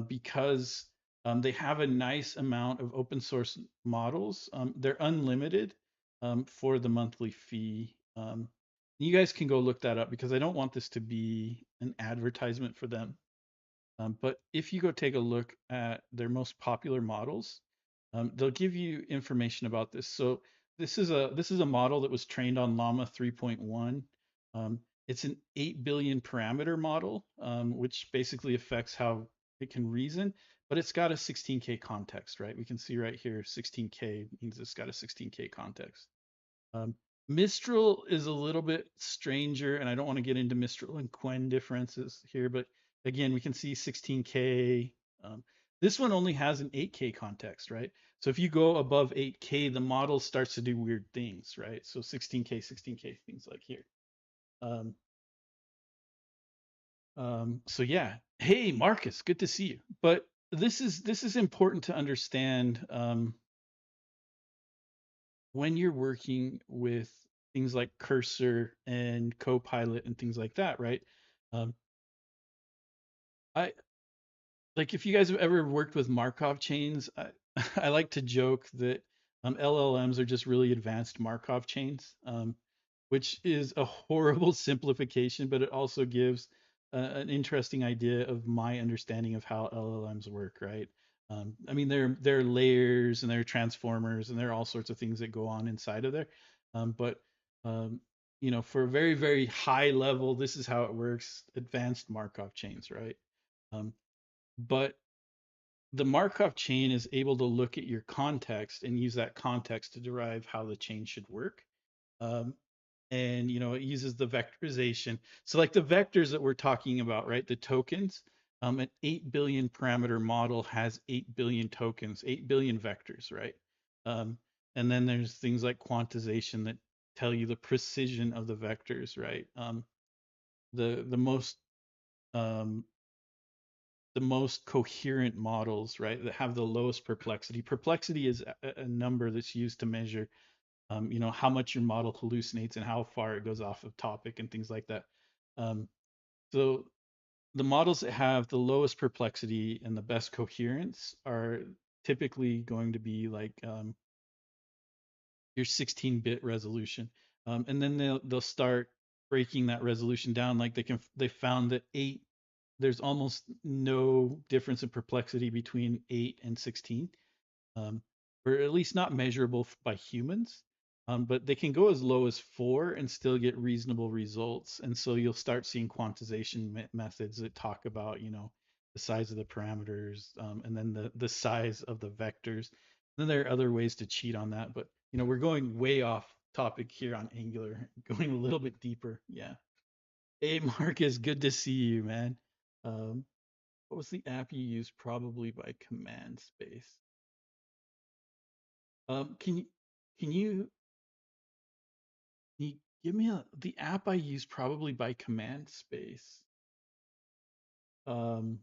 S2: because they have a nice amount of open source models. They're unlimited for the monthly fee. You guys can go look that up because I don't want this to be an advertisement for them. But if you go take a look at their most popular models, they'll give you information about this. So this is a model that was trained on Llama 3.1. It's an 8 billion parameter model, which basically affects how it can reason, but it's got a 16K context, right? We can see right here 16K means it's got a 16K context. Um, Mistral is a little bit stranger, and I don't want to get into Mistral and Quen differences here, but again, we can see 16K. Um, this one only has an 8K context, right? So if you go above 8K, the model starts to do weird things, right? So 16K, 16K, things like here. Um, so yeah, hey Marcus, good to see you. But this is important to understand when you're working with things like Cursor and Copilot and things like that, right? Um, I like if you guys have ever worked with Markov chains, I like to joke that LLMs are just really advanced Markov chains, which is a horrible simplification, but it also gives an interesting idea of my understanding of how LLMs work, right? I mean, there are layers and there are transformers and there are all sorts of things that go on inside of there, but um, for a very very high level, this is how it works: advanced Markov chains, right? Um, but the Markov chain is able to look at your context and use that context to derive how the chain should work. Um, and it uses the vectorization. So like the vectors that we're talking about, right? The tokens, an 8 billion parameter model has 8 billion tokens, 8 billion vectors, right? Um, and then there's things like quantization that tell you the precision of the vectors, right? The most um, the most coherent models, right, that have the lowest perplexity. Perplexity is a number that's used to measure, how much your model hallucinates and how far it goes off of topic and things like that. Um, so the models that have the lowest perplexity and the best coherence are typically going to be like your 16-bit resolution, and then they'll start breaking that resolution down. Like they found that there's almost no difference in perplexity between 8 and 16, um, or at least not measurable by humans. But they can go as low as 4 and still get reasonable results. And so you'll start seeing quantization methods that talk about, the size of the parameters, and then the size of the vectors. And then there are other ways to cheat on that, but we're going way off topic here on Angular, going a little bit deeper. Yeah. Hey, Marcus, good to see you, man. Um, what was the app you used? Probably by command space. Um, can you can you, can you give me the app I use probably by command space? Um,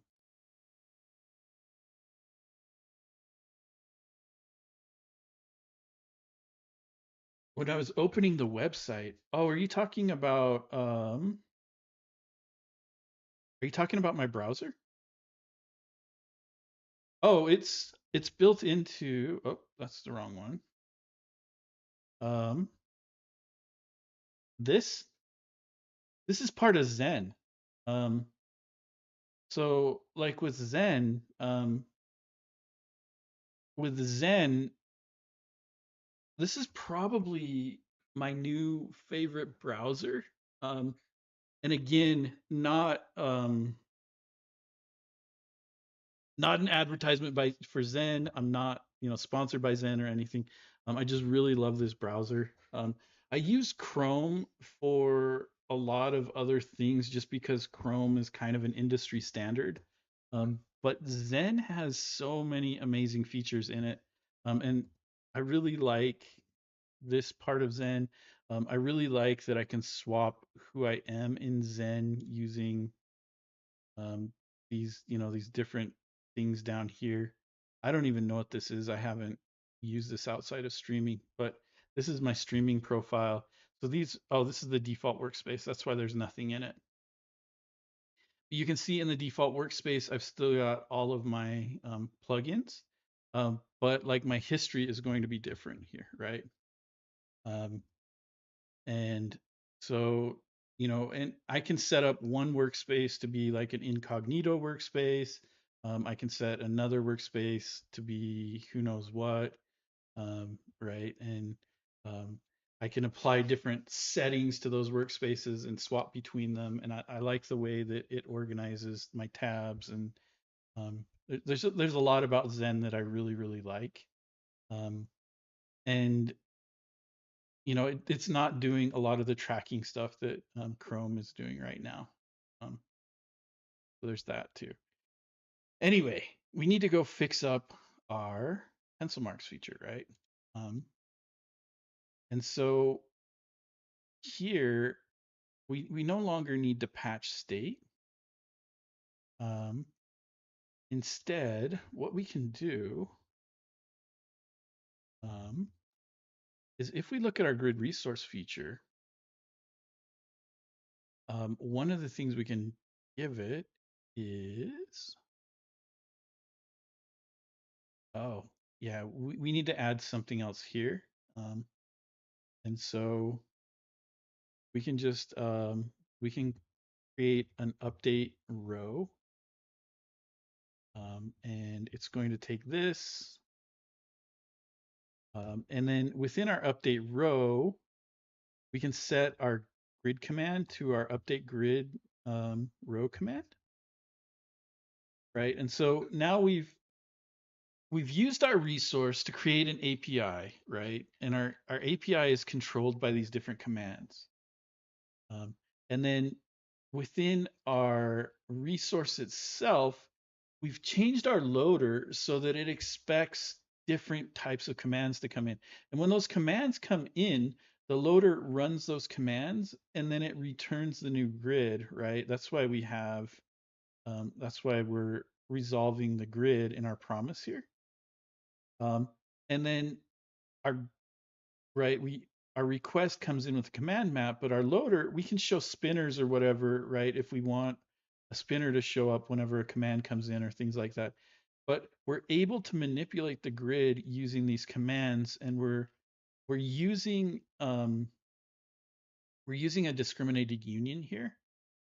S2: when I was opening the website. Oh, are you talking about my browser? Oh, it's built into, oh, that's the wrong one. Um, this this is part of Zen. Um, so like with Zen, this is probably my new favorite browser. Um, and again, not an advertisement by for Zen. I'm not, sponsored by Zen or anything. I just really love this browser. I use Chrome for a lot of other things just because Chrome is kind of an industry standard. But Zen has so many amazing features in it. And I really like this part of Zen. I really like that I can swap who I am in Zen using um, these different things down here. I don't even know what this is. I haven't used this outside of streaming, but this is my streaming profile. So this is the default workspace. That's why there's nothing in it. You can see in the default workspace, I've still got all of my plugins, but like my history is going to be different here, right? Um, and so, and I can set up one workspace to be like an incognito workspace. I can set another workspace to be who knows what, right? And um, I can apply different settings to those workspaces and swap between them. And I like the way that it organizes my tabs. And there's a lot about Zen that I really, really like. Um, and it's not doing a lot of the tracking stuff that Chrome is doing right now. Um, so there's that too. Anyway, we need to go fix up our pencil marks feature, right? Um, and so here we no longer need to patch state. Um, Instead, what we can do um, is if we look at our grid resource feature, one of the things we can give it is, oh, yeah, we need to add something else here. Um, and so we can just, we can create an update row. And it's going to take this. And then within our update row, we can set our grid command to our update grid row command, right? And so now we've used our resource to create an API, right? And our API is controlled by these different commands. Um, and then within our resource itself, we've changed our loader so that it expects different types of commands to come in. And when those commands come in, the loader runs those commands and then it returns the new grid, right? That's why we're resolving the grid in our promise here. And then our right? Our request comes in with a command map, but our loader, we can show spinners or whatever, right? If we want a spinner to show up whenever a command comes in or things like that. But we're able to manipulate the grid using these commands, and we're using we're using a discriminated union here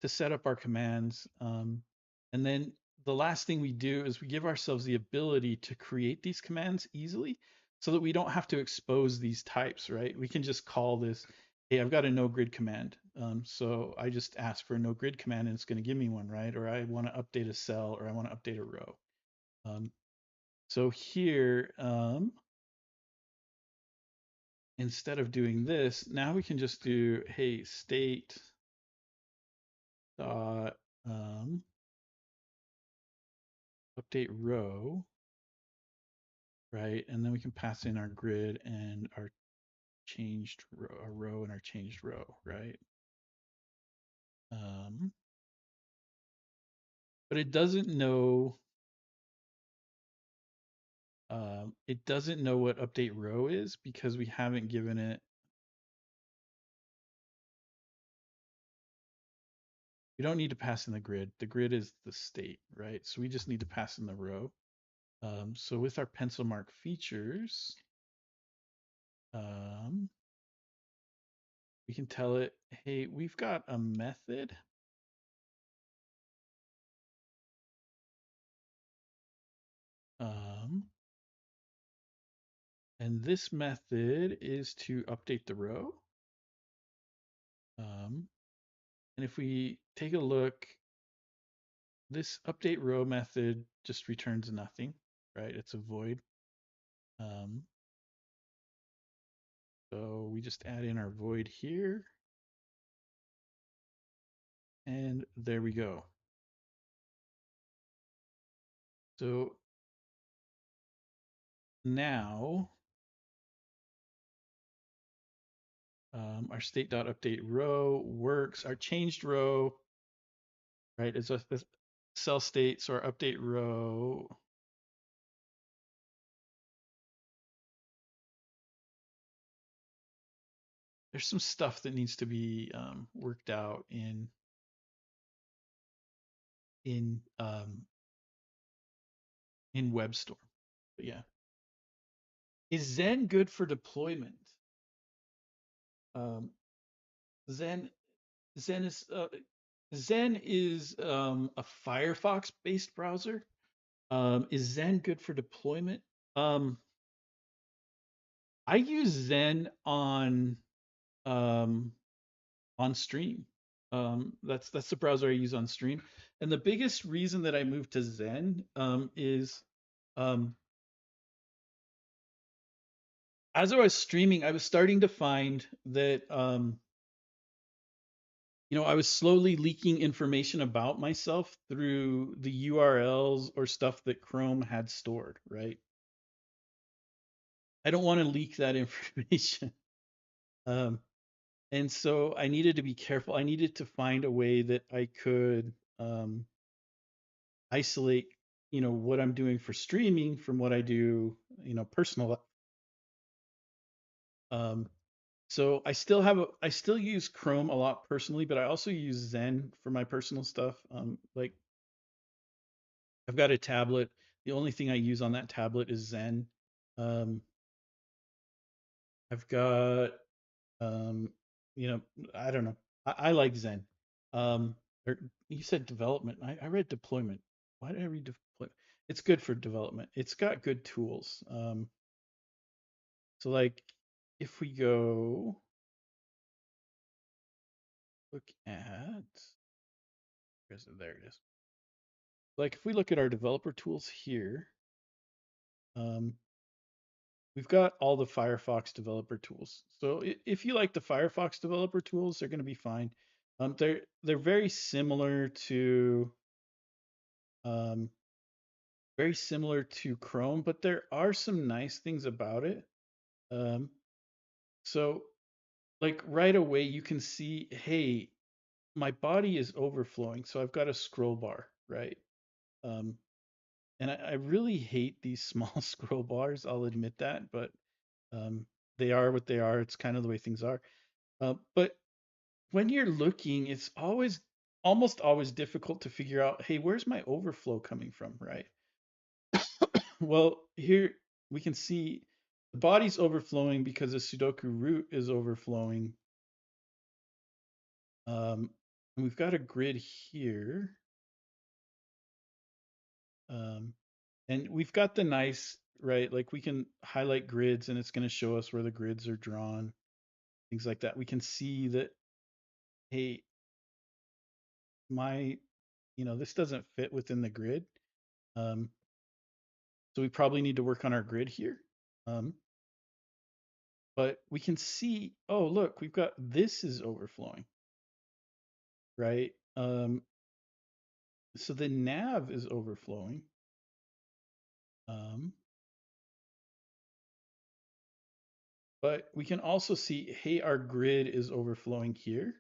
S2: to set up our commands. And then the last thing we do is we give ourselves the ability to create these commands easily so that we don't have to expose these types, right? We can just call this, hey, I've got a no grid command. So I just ask for a no grid command and it's going to give me one, right? Or I want to update a cell or I want to update a row. Um, so here, instead of doing this, now we can just do, hey, state dot update row, right? And then we can pass in our grid and our changed row, our row and our changed row, right? Um, but it doesn't know what update row is because we haven't given it. We don't need to pass in the grid. The grid is the state, right? So we just need to pass in the row. So with our pencil mark features, um, we can tell it, hey, we've got a method. Um, and this method is to update the row. Um, and if we take a look, this update row method just returns nothing, right? It's a void. Um, so we just add in our void here. And there we go. So now our state.update row works. Our changed row, right, is a cell state. So our update row, there's some stuff that needs to be worked out in in WebStorm. But yeah, is Zen good for deployment? Um, Zen Zen is Zen is a Firefox based browser. Is Zen good for deployment? Um, I use Zen um, on stream. That's the browser I use on stream. And the biggest reason that I moved to Zen is um, as I was streaming, I was starting to find that I was slowly leaking information about myself through the URLs or stuff that Chrome had stored, right? I don't want to leak that information. Um, and so I needed to be careful. I needed to find a way that I could isolate, what I'm doing for streaming from what I do, personal. Um, so I still use Chrome a lot personally, but I also use Zen for my personal stuff. Like I've got a tablet. The only thing I use on that tablet is Zen. Um, I've got, um, you know, I don't know. I like Zen. Um, or, you said development. I read deployment. Why did I read deployment? It's good for development. It's got good tools. So like, if we go look at, there it is. Like if we look at our developer tools here, um, we've got all the Firefox developer tools. So if you like the Firefox developer tools, they're going to be fine. They're um, very similar to Chrome, but there are some nice things about it. Um, so like right away you can see, hey, my body is overflowing, so I've got a scroll bar, right? Um, and I really hate these small scroll bars. I'll admit that, but um, they are what they are. It's kind of the way things are. But when you're looking, it's almost always difficult to figure out, hey, where's my overflow coming from, right? Well, here we can see the body's overflowing because the Sudoku root is overflowing. And we've got a grid here. Um, and we've got the nice, right? Like we can highlight grids and it's going to show us where the grids are drawn, things like that. We can see that, hey, my, this doesn't fit within the grid. Um, so we probably need to work on our grid here. Um, but we can see, oh, look, we've got this is overflowing, right? So the nav is overflowing. Um, but we can also see, hey, our grid is overflowing here,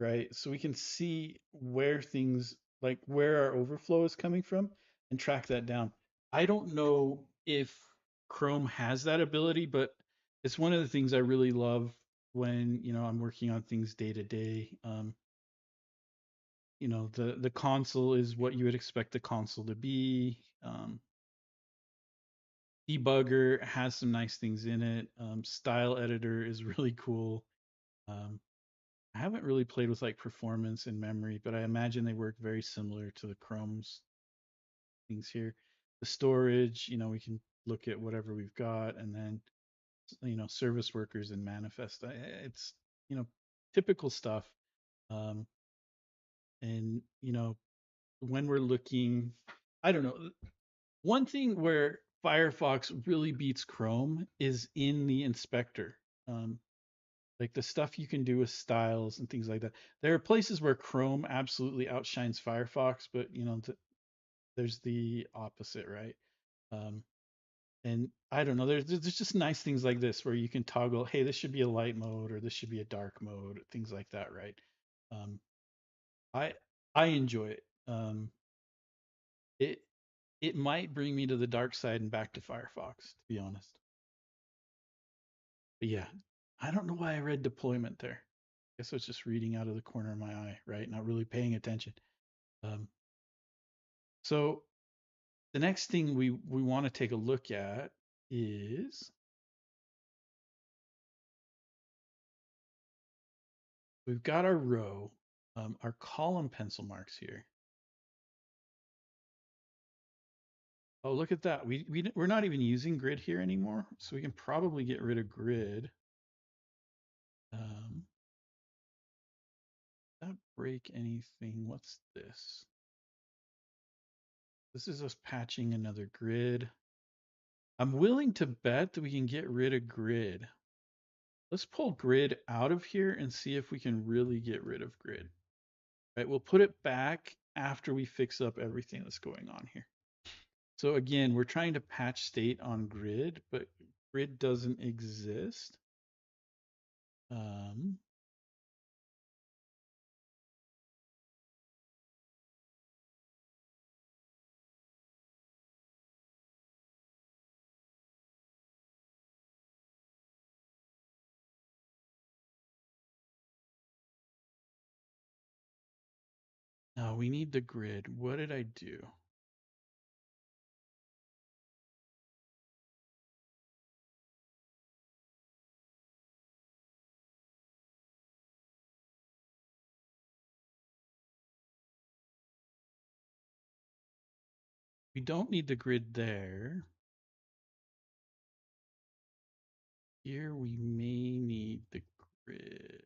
S2: right? So we can see where things like where our overflow is coming from and track that down. I don't know if Chrome has that ability, but it's one of the things I really love when, I'm working on things day to day. The console is what you would expect the console to be. Debugger has some nice things in it. Style editor is really cool. Um, I haven't really played with like performance and memory, but I imagine they work very similar to the Chrome's things here. The storage, we can look at whatever we've got, and then service workers and manifest. It's you know typical stuff. Um, and when we're looking, I don't know. One thing where Firefox really beats Chrome is in the inspector. Um, like the stuff you can do with styles and things like that. There are places where Chrome absolutely outshines Firefox, but there's the opposite, right? Um, and I don't know, there's just nice things like this where you can toggle, hey, this should be a light mode or this should be a dark mode, things like that, right? Um, I I enjoy it. It it might bring me to the dark side and back to Firefox, to be honest. But yeah, I don't know why I read deployment there. I guess I was just reading out of the corner of my eye, right? Not really paying attention. Um, so the next thing we want to take a look at is we've got our row, our column pencil marks here. Oh, look at that. We're not even using grid here anymore, so we can probably get rid of grid. Um, not break anything. What's this? This is us patching another grid. I'm willing to bet that we can get rid of grid. Let's pull grid out of here and see if we can really get rid of grid. Right, we'll put it back after we fix up everything that's going on here. So again, we're trying to patch state on grid, but grid doesn't exist. Um, Now we need the grid. What did I do? We don't need the grid there. Here we may need the grid.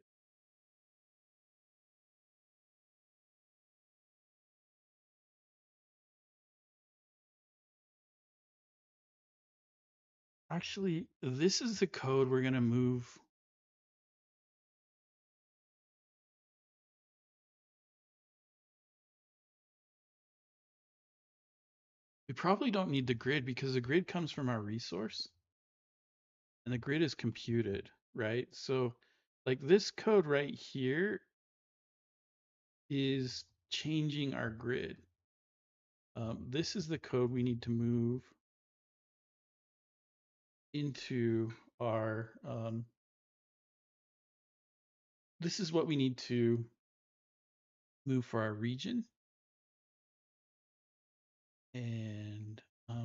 S2: Actually, this is the code we're going to move. We probably don't need the grid because the grid comes from our resource and the grid is computed, right? So like this code right here is changing our grid. This is the code we need to move into our, this is what we need to move for our region. And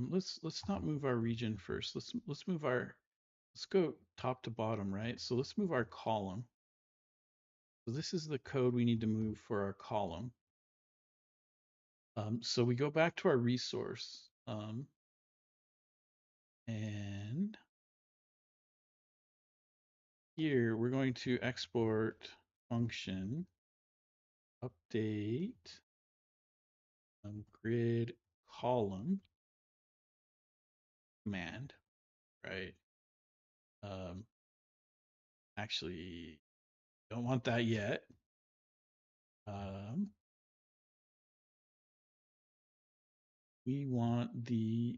S2: let's not move our region first. Let's move our, let's go top to bottom, right? So let's move our column. So this is the code we need to move for our column. So we go back to our resource, and here we're going to export function update grid column command, right? Um, Actually, don't want that yet. Um, we want the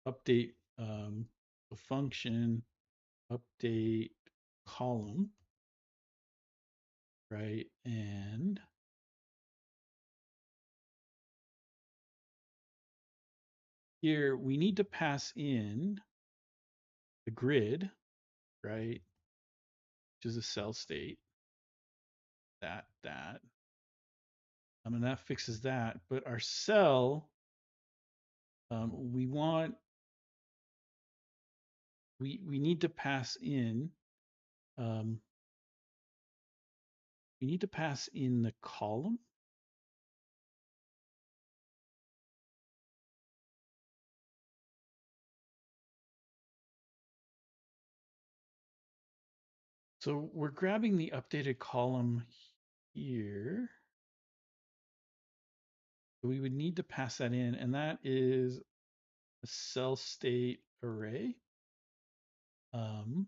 S2: update the function update column, right? And here we need to pass in the grid, right? Which is a cell state. That. And that fixes that. But our cell, we want, we need to pass in, um, we need to pass in the column. So we're grabbing the updated column here. We would need to pass that in, and that is a cell state array. Um,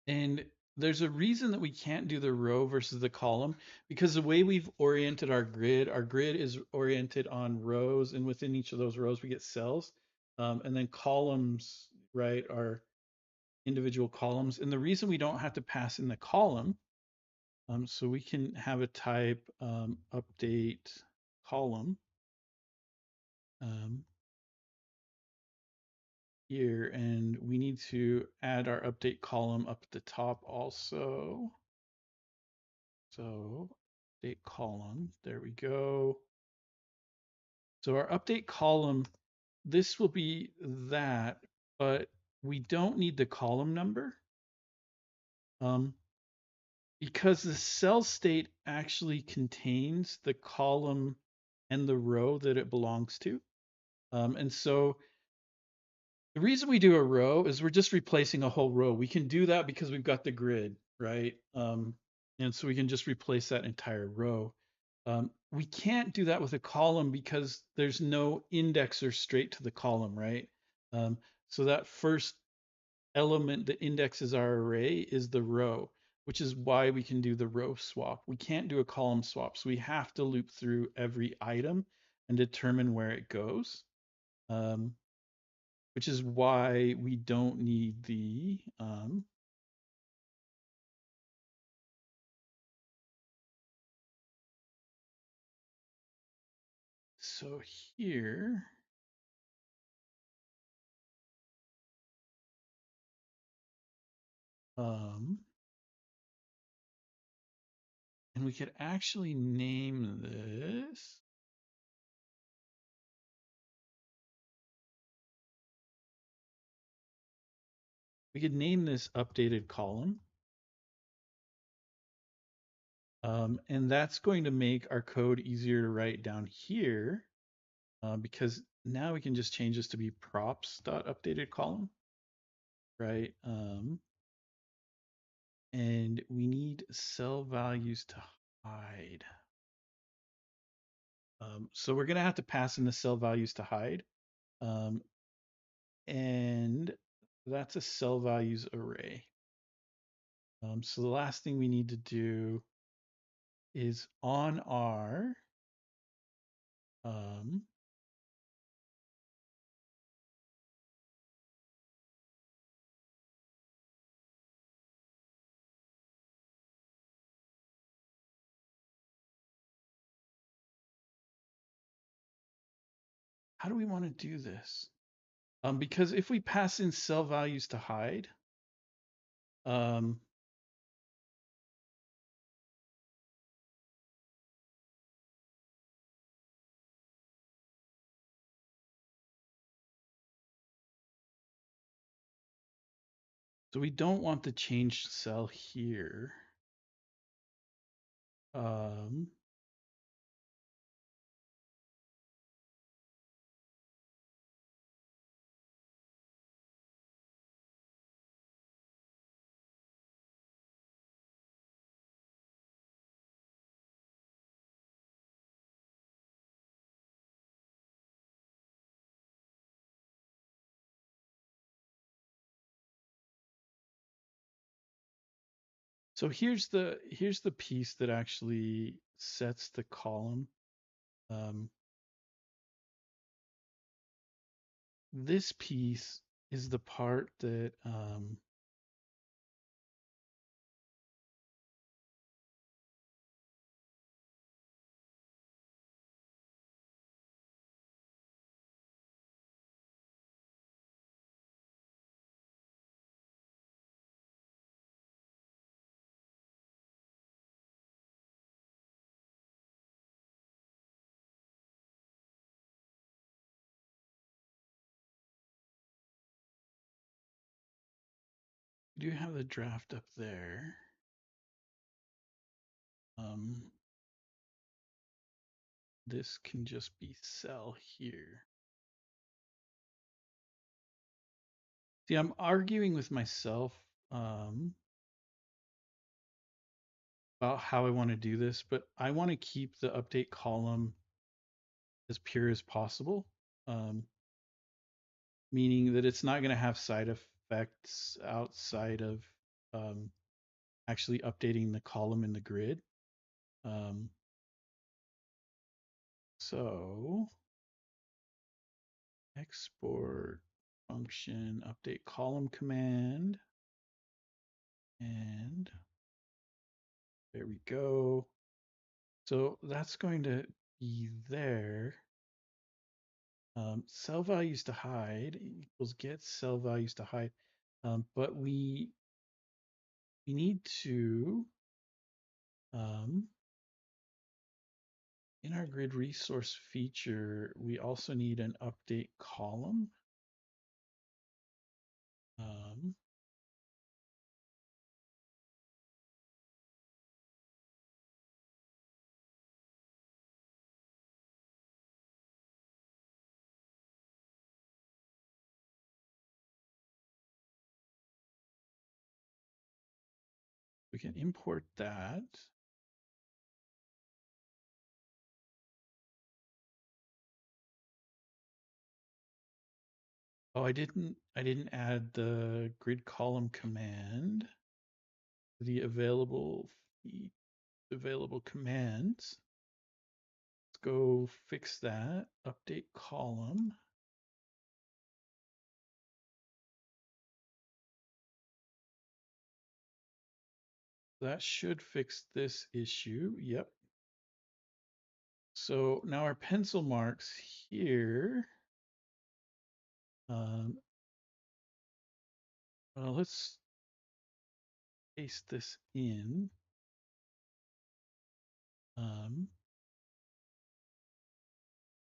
S2: and there's a reason that we can't do the row versus the column because the way we've oriented our grid is oriented on rows, and within each of those rows we get cells, and then columns, right, are individual columns. And the reason we don't have to pass in the column, so we can have a type update column um, here, and we need to add our update column up at the top also. So update column, there we go. So our update column, this will be that, but we don't need the column number um, because the cell state actually contains the column and the row that it belongs to. And so the reason we do a row is we're just replacing a whole row. We can do that because we've got the grid, right? And so we can just replace that entire row. We can't do that with a column because there's no indexer straight to the column, right? Um, so that first element that indexes our array is the row, which is why we can do the row swap. We can't do a column swap, so we have to loop through every item and determine where it goes. Which is why we don't need the so here um and we could actually name this, we could name this updated column, and that's going to make our code easier to write down here, because now we can just change this to be props.updated column, right? And we need cell values to hide. So we're going to have to pass in the cell values to hide. Um, and That's a cell values array. So the last thing we need to do is on our um, how do we want to do this? Because if we pass in cell values to hide, um, so we don't want the changed cell here. Um, so here's the piece that actually sets the column. Um, this piece is the part that we do have the draft up there. Um, this can just be cell here. See, I'm arguing with myself about how I want to do this, but I want to keep the update column as pure as possible, um, meaning that it's not going to have side effects outside of um, actually updating the column in the grid. Um, so export function update column command, and there we go. So that's going to be there. Cell values to hide equals get cell values to hide. But we need to, in our grid resource feature, we also need an update column. Um, we can import that. Oh, I didn't add the grid column command, the available commands. Let's go fix that. Update column. That should fix this issue. Yep. So now our pencil marks here. Well, let's paste this in.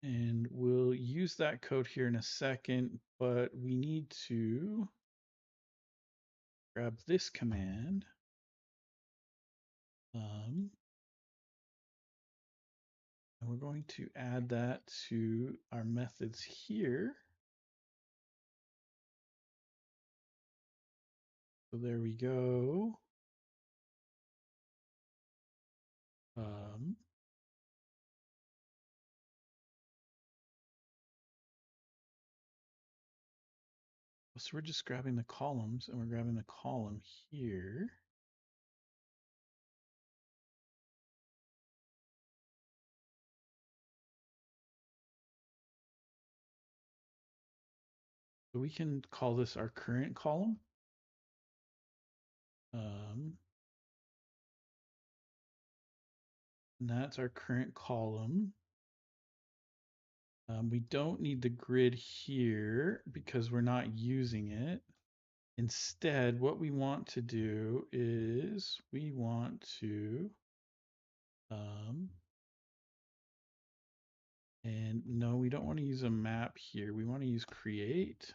S2: And we'll use that code here in a second, but we need to grab this command. And we're going to add that to our methods here. So there we go. So we're just grabbing the columns and we're grabbing the column here. So we can call this our current column. And that's our current column. We don't need the grid here because we're not using it. Instead, what we want to do is we want to, and no, we don't want to use a map here. We want to use create.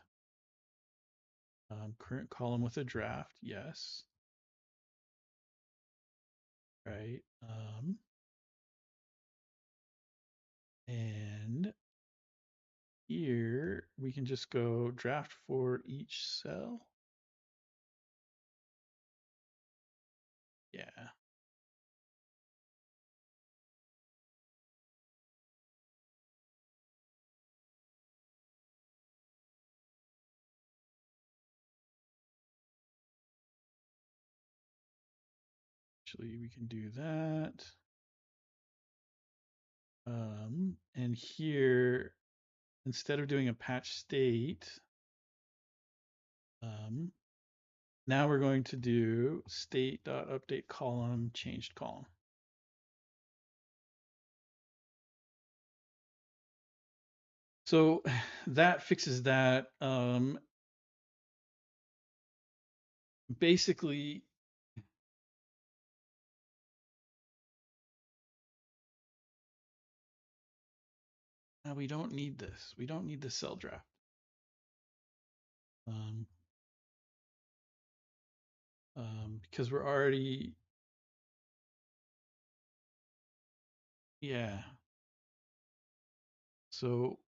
S2: Current column with a draft, yes. Right. And here we can just go draft for each cell. Yeah. Actually, we can do that. And here, instead of doing a patch state, now we're going to do state.update column, changed column. So that fixes that. Basically, we don't need this. We don't need the cell draft. Because we're already, yeah. So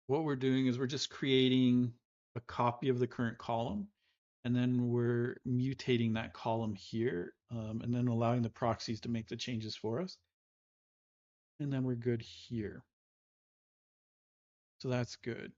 S2: what we're doing is we're just creating a copy of the current column, and then we're mutating that column here, and then allowing the proxies to make the changes for us. And then we're good here. So that's good.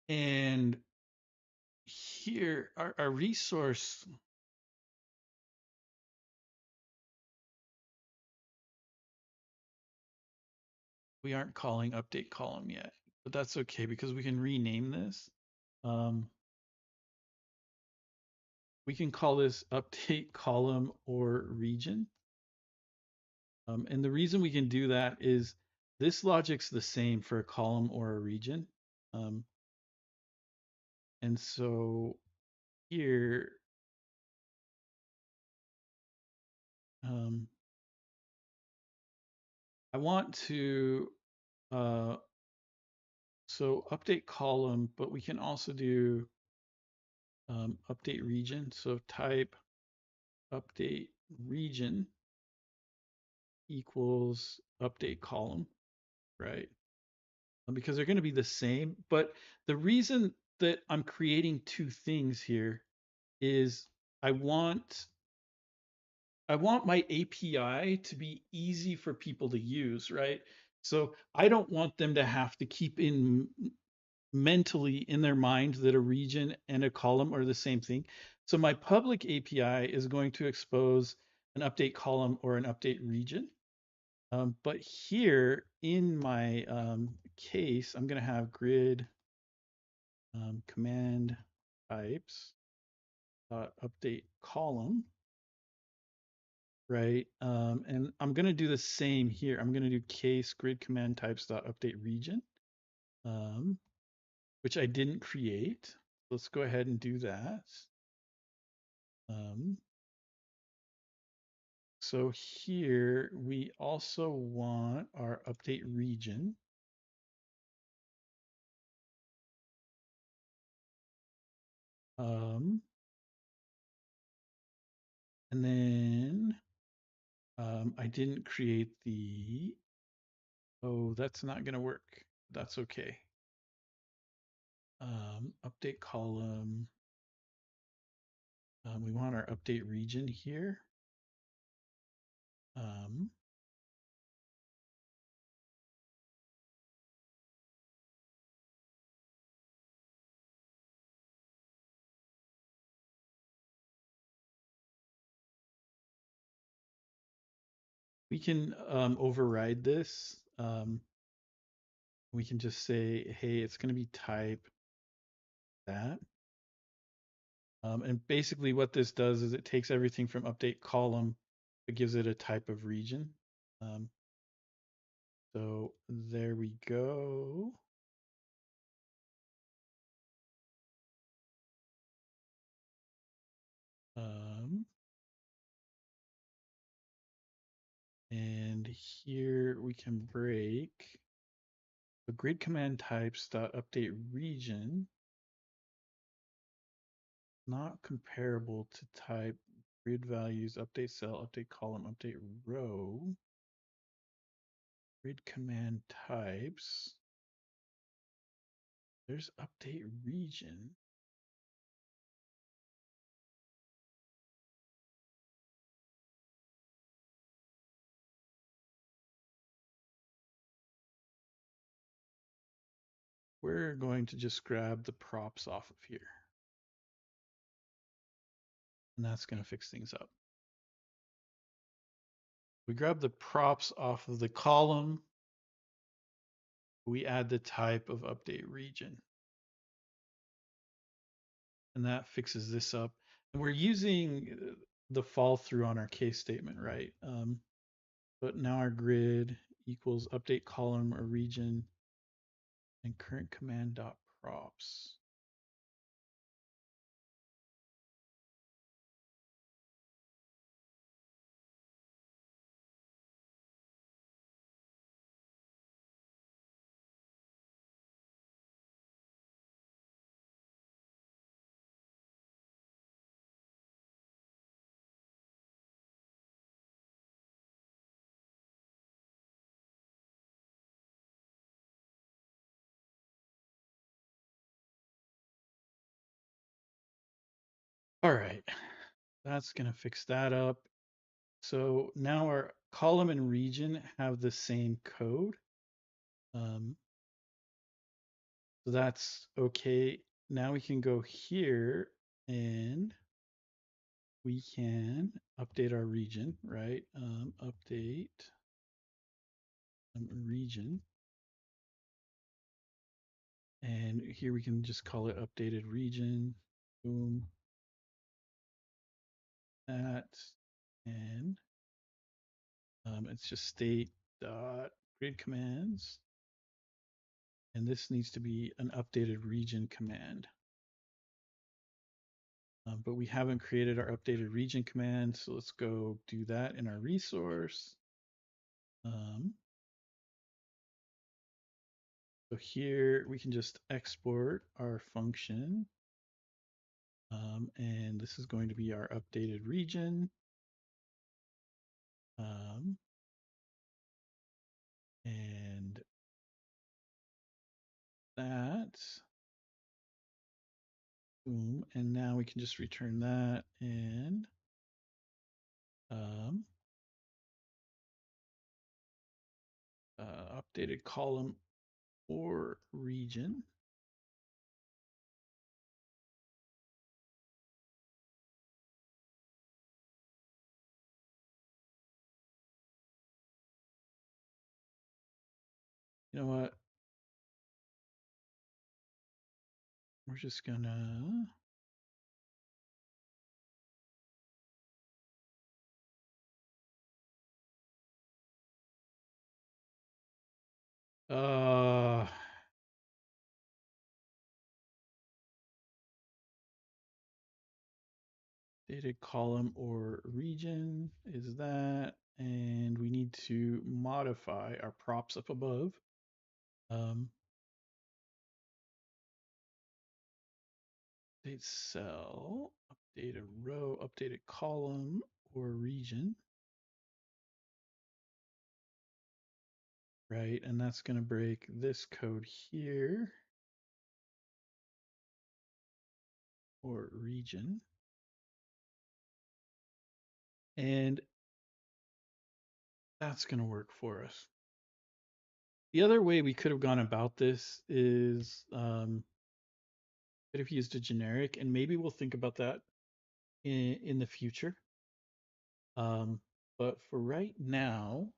S2: And here, our resource, we aren't calling update column yet, but that's okay because we can rename this. We can call this update column or region. And the reason we can do that is this logic's the same for a column or a region. And so here, I want to, so update column, but we can also do update region. So type update region equals update column, right? Because they're going to be the same. But the reason that I'm creating two things here is I want my API to be easy for people to use, right? So I don't want them to have to keep in mentally in their mind that a region and a column are the same thing. So my public API is going to expose an update column or an update region. But here in my case, I'm going to have grid command types update column, right? And I'm going to do the same here. I'm going to do case grid command types update region, which I didn't create. Let's go ahead and do that. So here we also want our update region. And then I didn't create the, oh, that's not going to work. That's okay. Update column. We want our update region here. Um, we can override this. We can just say, hey, it's going to be type that. And basically what this does is it takes everything from update column, it gives it a type of region. Um, so there we go. Um, and here we can break the grid command types dot update region, not comparable to type grid values, update cell, update column, update row, grid command types. There's update region. We're going to just grab the props off of here. And that's going to fix things up. We grab the props off of the column. We add the type of update region. And that fixes this up. And we're using the fall through on our case statement, right? But now our grid equals update column or region and current command dot props. All right, that's going to fix that up. So now our column and region have the same code. Um, so that's okay. Now we can go here and we can update our region, right? Update region. And here we can just call it updated region. Boom. That. And it's just state dot grid commands. And this needs to be an updated region command. But we haven't created our updated region command. So let's go do that in our resource. So here we can just export our function. And this is going to be our updated region. And that. Boom. And now we can just return that and updated column or region. You know what? We're just gonna uh data column or region is that, and we need to modify our props up above. Update cell, update a row, update a column or region. Right, and that's going to break this code here. or region. And that's going to work for us. The other way we could have gone about this is could have used a generic, and maybe we'll think about that in the future. Um, but for right now,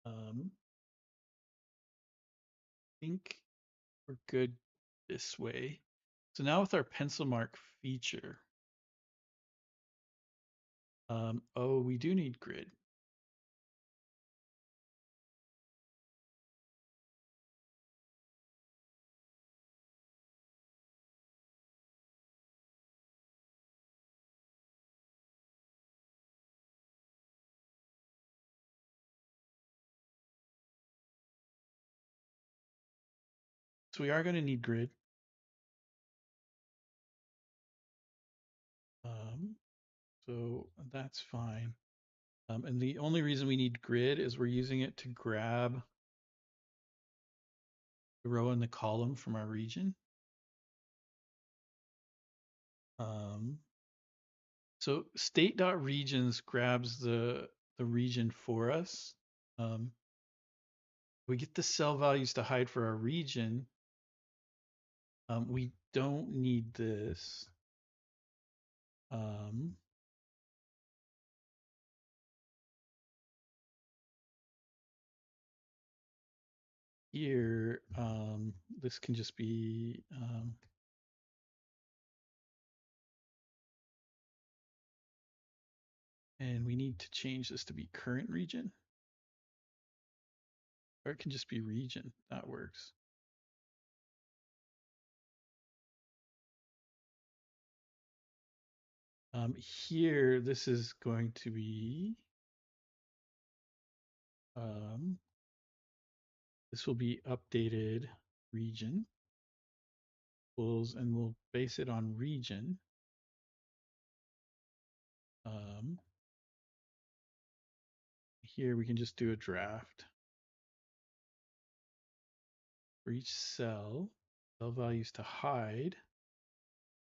S2: I think we're good this way. So now with our pencil mark feature, oh, we do need grid. So we are going to need grid. Um, so that's fine. And the only reason we need grid is we're using it to grab the row and the column from our region. Um, so state.regions grabs the region for us. We get the cell values to hide for our region. We don't need this. Um, Here, this can just be and we need to change this to be current region, or it can just be region. That works. Here, this is going to be this will be updated region equals, and we'll base it on region. Um, Here we can just do a draft for each cell values to hide,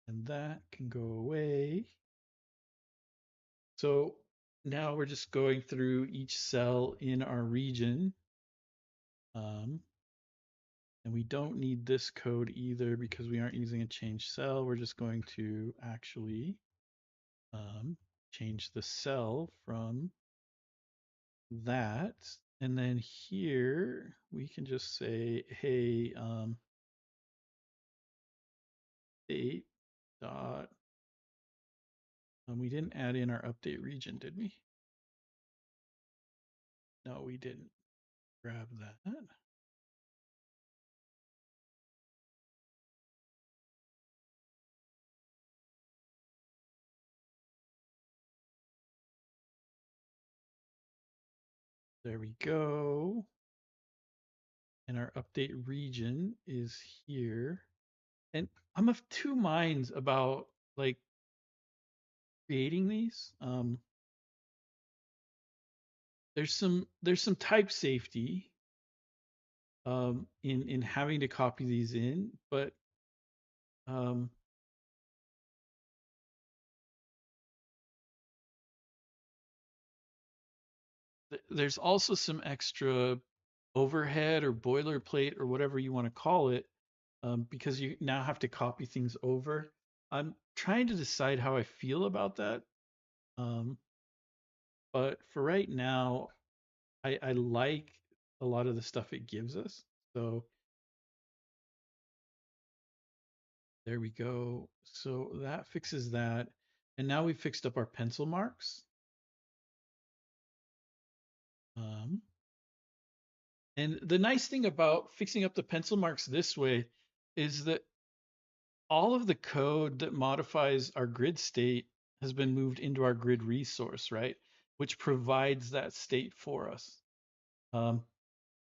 S2: and that can go away. So now we're just going through each cell in our region. And we don't need this code either because we aren't using a change cell. We're just going to actually change the cell from that. And then here we can just say, hey, state dot. We didn't add in our update region, did we? No, we didn't. Grab that. There we go. And our update region is here. And I'm of two minds about like creating these. There's some type safety in having to copy these in, but um, there's also some extra overhead or boilerplate or whatever you want to call it, because you now have to copy things over. I'm trying to decide how I feel about that, um, but for right now, I like a lot of the stuff it gives us. So there we go. So that fixes that. And now we've fixed up our pencil marks. Um, and the nice thing about fixing up the pencil marks this way is that all of the code that modifies our grid state has been moved into our grid resource, right? Which provides that state for us.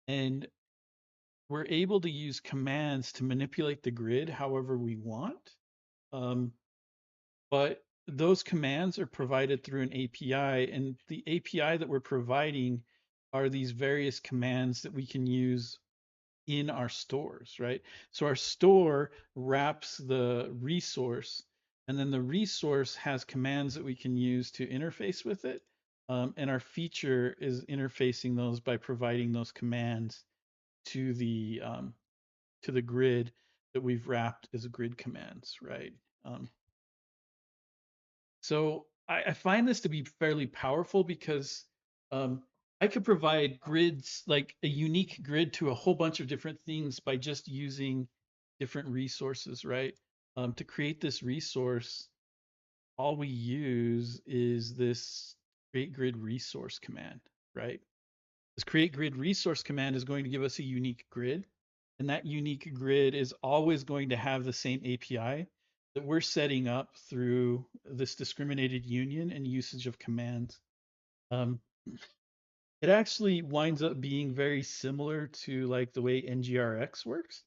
S2: And we're able to use commands to manipulate the grid however we want. But those commands are provided through an API, and the API that we're providing are these various commands that we can use in our stores, right? So our store wraps the resource, and then the resource has commands that we can use to interface with it. And our feature is interfacing those by providing those commands to the grid that we've wrapped as grid commands, right? Um, so I find this to be fairly powerful because um, I could provide grids, like a unique grid to a whole bunch of different things by just using different resources, right? To create this resource, all we use is this create grid resource command, right? This create grid resource command is going to give us a unique grid, and that unique grid is always going to have the same API that we're setting up through this discriminated union and usage of commands. Um, it actually winds up being very similar to like the way NGRX works.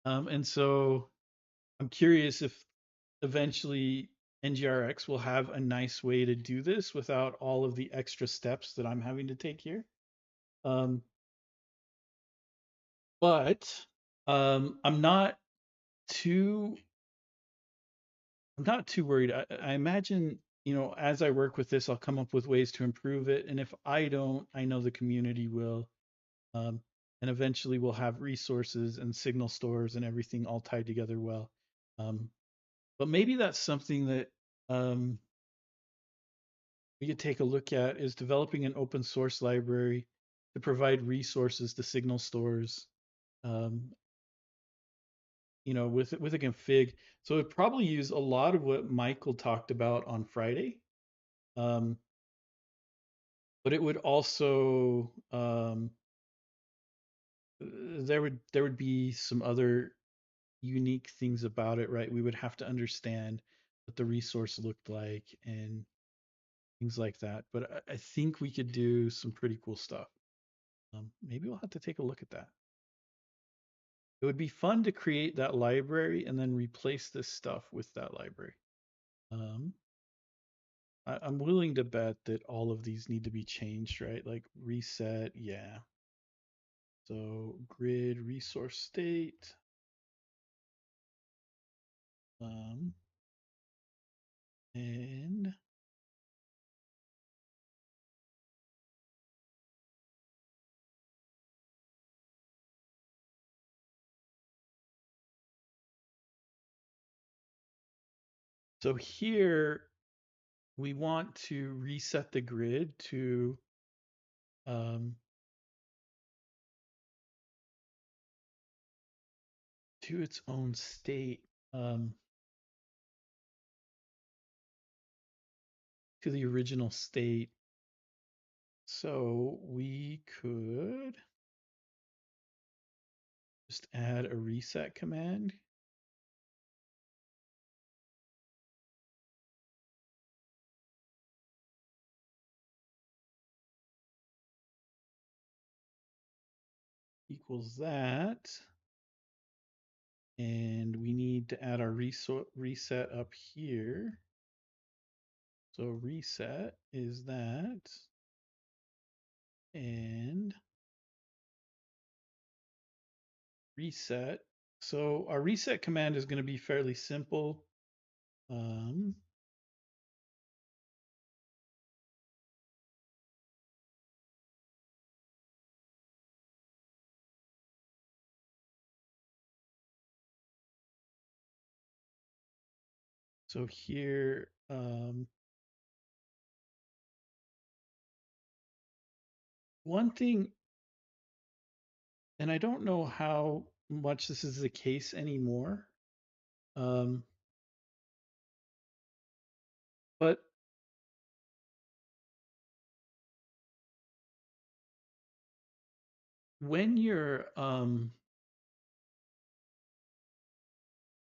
S2: And so I'm curious if eventually NGRX will have a nice way to do this without all of the extra steps that I'm having to take here. Um, but I'm not too I'm not too worried. I imagine, as I work with this, I'll come up with ways to improve it. And if I don't, I know the community will. Um, and eventually we'll have resources and signal stores and everything all tied together well. Um, but maybe that's something that we could take a look at is developing an open source library to provide resources to signal stores, um, with a config. So it probably use a lot of what Michael talked about on Friday. Um, but it would also there would be some other unique things about it, right? We would have to understand what the resource looked like and things like that. But I think we could do some pretty cool stuff. Maybe we'll have to take a look at that. It would be fun to create that library and then replace this stuff with that library. Um, I'm willing to bet that all of these need to be changed, right? Like reset, yeah. So grid resource state. Um, and so here we want to reset the grid um, to its own state, um, to the original state. So we could just add a reset command. Equals that. And we need to add our reset up here. So reset is that. And reset. So our reset command is going to be fairly simple. Um, so here, one thing, and I don't know how much this is the case anymore, um, but when you're um,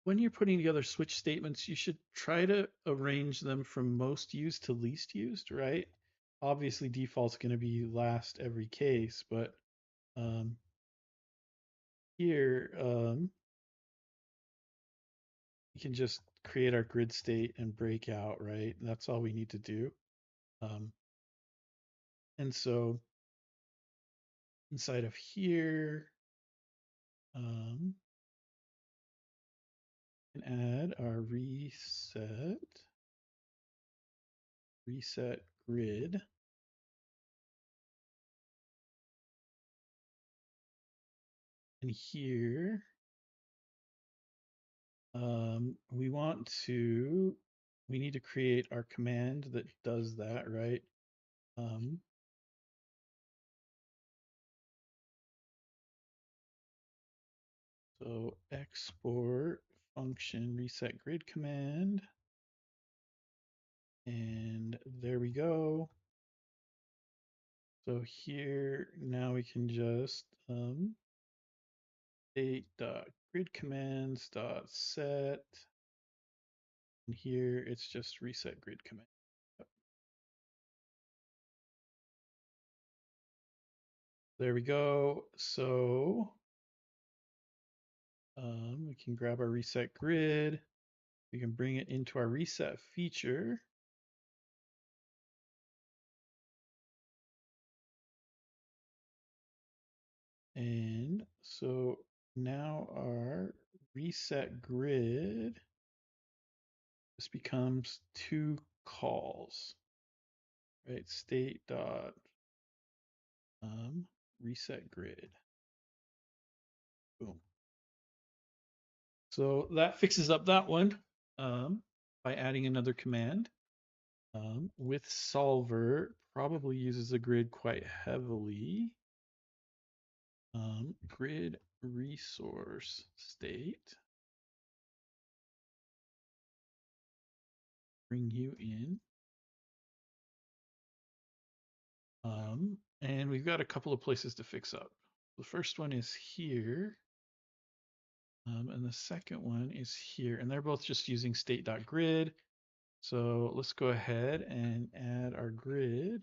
S2: when you're putting together switch statements, you should try to arrange them from most used to least used, right? Obviously, default's going to be last every case, but um, here we can just create our grid state and break out, right? That's all we need to do. Um, and so inside of here, Um, and add our reset grid. And here, we need to create our command that does that, right? Um, so export function reset grid command. And there we go. So here, now we can just state dot grid commands dot set. And here it's just reset grid command. There we go. So we can grab our reset grid. We can bring it into our reset feature. And so now our reset grid just becomes two calls, right? State dot reset grid. Boom. So that fixes up that one by adding another command. With solver, probably uses a grid quite heavily. Grid resource state. Bring you in. And we've got a couple of places to fix up. The first one is here. And the second one is here. And they're both just using state.grid. So let's go ahead and add our grid.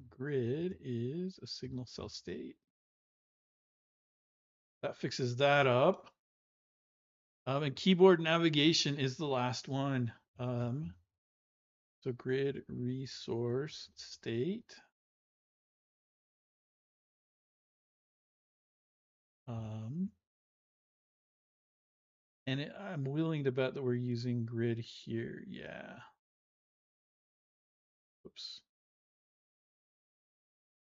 S2: Grid is a signal cell state. That fixes that up. And keyboard navigation is the last one. So grid resource state. And I'm willing to bet that we're using grid here. Yeah. Oops.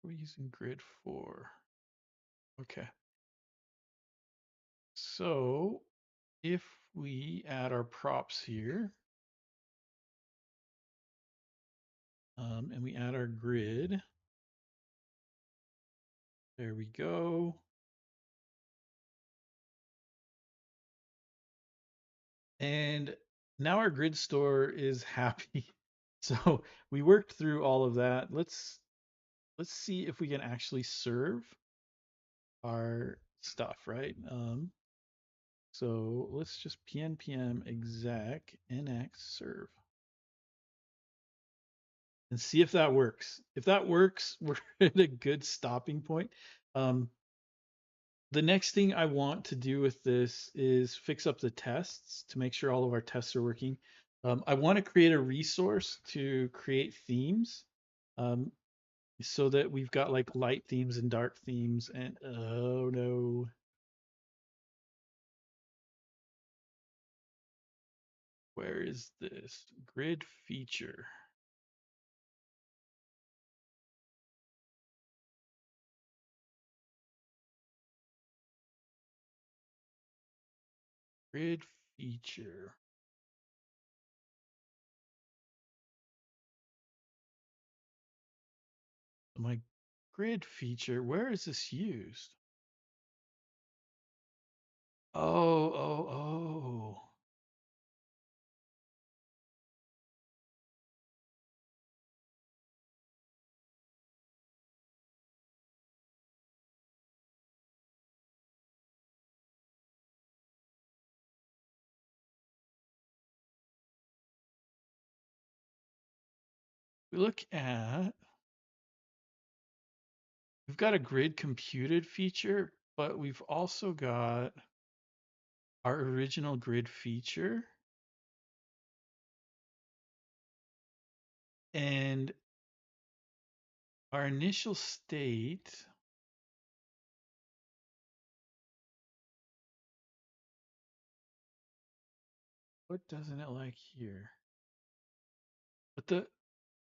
S2: We're using grid 4. Okay. So if we add our props here, and we add our grid, there we go. And now our grid store is happy. So we worked through all of that. Let's see if we can actually serve our stuff, right? So let's just pnpm exec nx serve and see if that works. If that works, we're at a good stopping point. The next thing I want to do with this is fix up the tests to make sure all of our tests are working. I want to create a resource to create themes, um, so that we've got like light themes and dark themes. And oh no, where is this grid feature? Grid feature. My grid feature, where is this used? Oh, oh, oh. We look at, we've got a grid computed feature, but we've also got our original grid feature. And our initial state What doesn't it like here? But the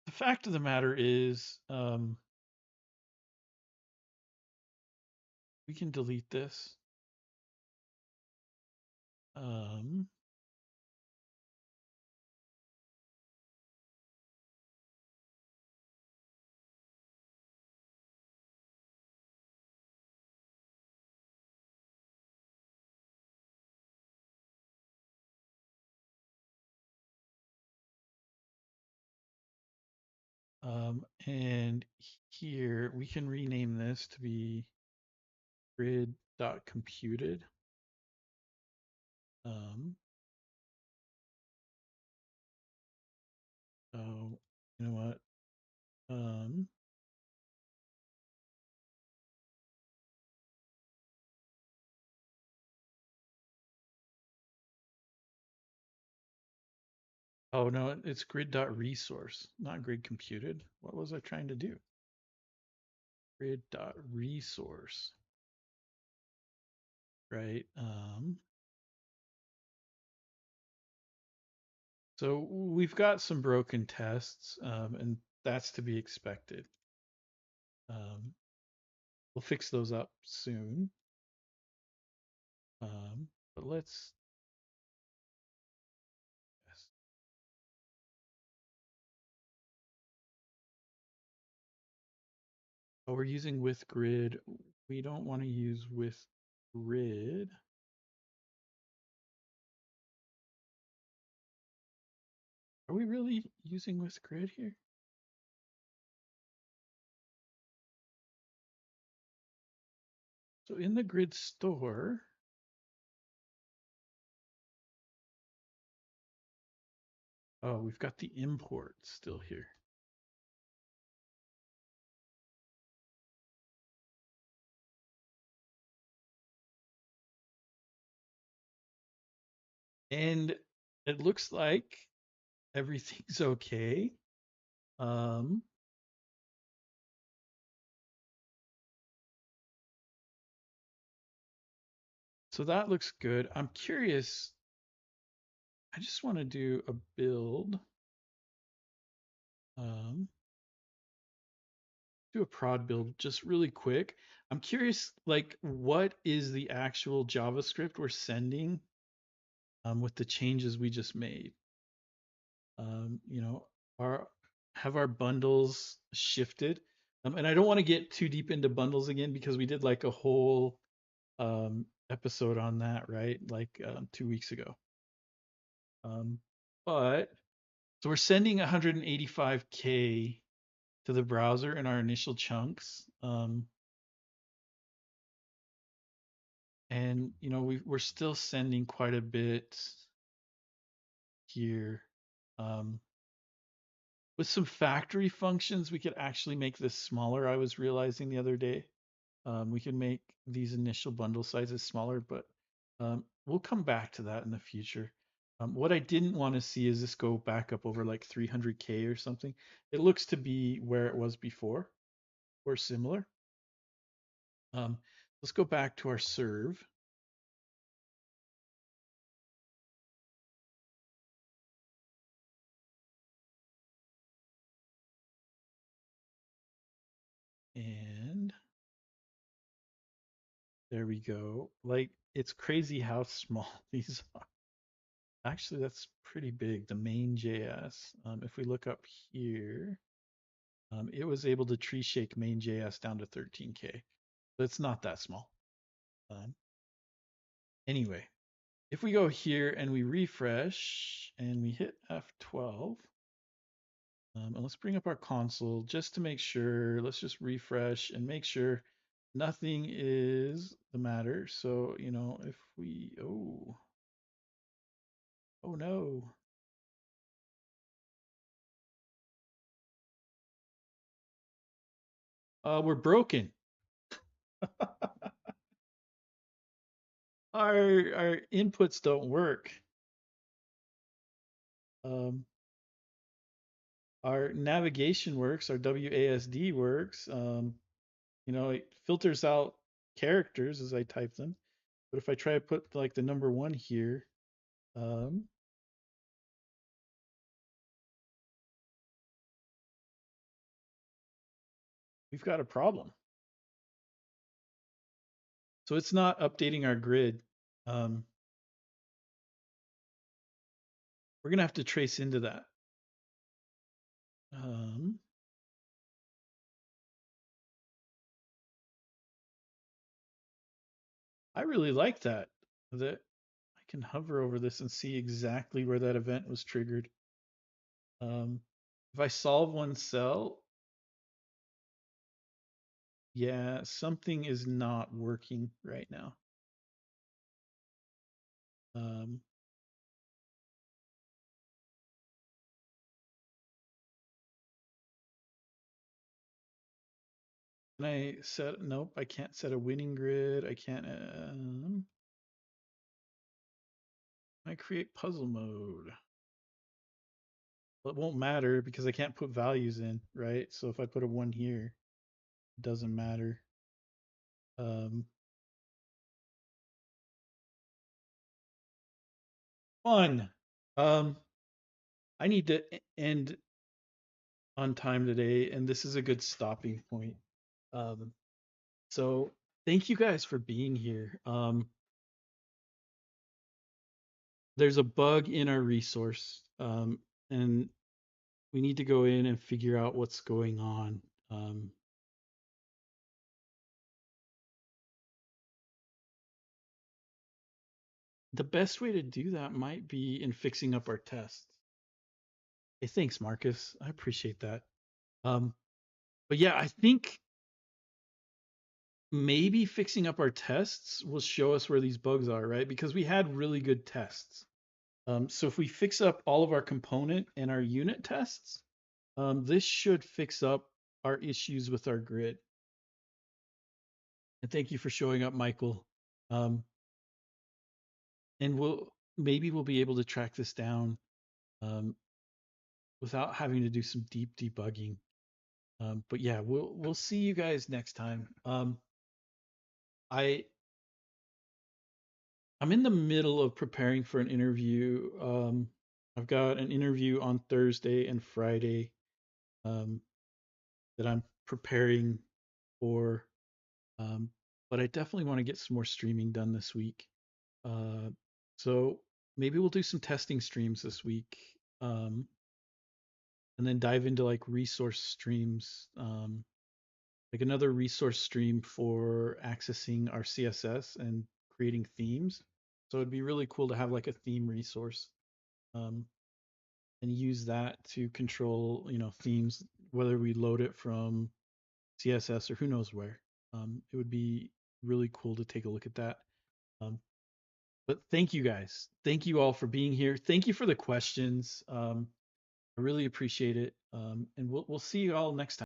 S2: fact of the matter is, we can delete this. Um, and here we can rename this to be grid.computed. Um, so you know what? Um, oh no, it's grid.resource, not grid computed. What was I trying to do? Grid.resource, right? So we've got some broken tests, and that's to be expected. Um, we'll fix those up soon. But let's, yes. Oh, we're using with grid. We don't want to use with grid. Are we really using with grid here? So in the grid store, oh, we've got the import still here. And it looks like everything's okay. Um, so that looks good. I'm curious. I just want to do a build. Um, do a prod build just really quick. I'm curious, like, what is the actual JavaScript we're sending with the changes we just made? You know, our have our bundles shifted? And I don't want to get too deep into bundles again because we did like a whole episode on that, right? Like 2 weeks ago. Um, but so we're sending 185K to the browser in our initial chunks. And you know, we're still sending quite a bit here. Um, with some factory functions, we could actually make this smaller. I was realizing the other day, we can make these initial bundle sizes smaller, but we'll come back to that in the future. What I didn't want to see is this go back up over like 300K or something. It looks to be where it was before or similar. Let's go back to our serve. And there we go. Like, it's crazy how small these are. Actually, that's pretty big, the main JS. If we look up here, it was able to tree shake main JS down to 13K. So it's not that small. Um, anyway, if we go here and we refresh and we hit F12, and let's bring up our console just to make sure. Let's just refresh and make sure nothing is the matter. So, you know, if we, oh no, we're broken. Our inputs don't work. Um, our navigation works, our WASD works. You know, it filters out characters as I type them. But if I try to put like the number one here, um, we've got a problem. So it's not updating our grid. Um, we're gonna have to trace into that. Um, I really like that. That I can hover over this and see exactly where that event was triggered. If I solve one cell, yeah, something is not working right now. Um, can I set? Nope, I can't set a winning grid. I can't. I create puzzle mode. Well, it won't matter because I can't put values in, right? So if I put a one here, it doesn't matter. Um, fun. Um, I need to end on time today, and this is a good stopping point. Um, so thank you guys for being here. There's a bug in our resource, and we need to go in and figure out what's going on. Um, the best way to do that might be in fixing up our tests. Hey, thanks, Marcus. I appreciate that. Um, but yeah, I think maybe fixing up our tests will show us where these bugs are, right? Because we had really good tests. So if we fix up all of our component and our unit tests, this should fix up our issues with our grid. And thank you for showing up, Michael. Um, and we'll be able to track this down um, without having to do some deep debugging. But yeah, we'll see you guys next time. I I'm in the middle of preparing for an interview. I've got an interview on Thursday and Friday um, that I'm preparing for. Um, but I definitely want to get some more streaming done this week. Uh, so maybe we'll do some testing streams this week, and then dive into like resource streams, like another resource stream for accessing our CSS and creating themes. So it'd be really cool to have like a theme resource, um, and use that to control, themes, whether we load it from CSS or who knows where. It would be really cool to take a look at that. Um, but thank you guys. Thank you all for being here. Thank you for the questions. I really appreciate it. And we'll see you all next time.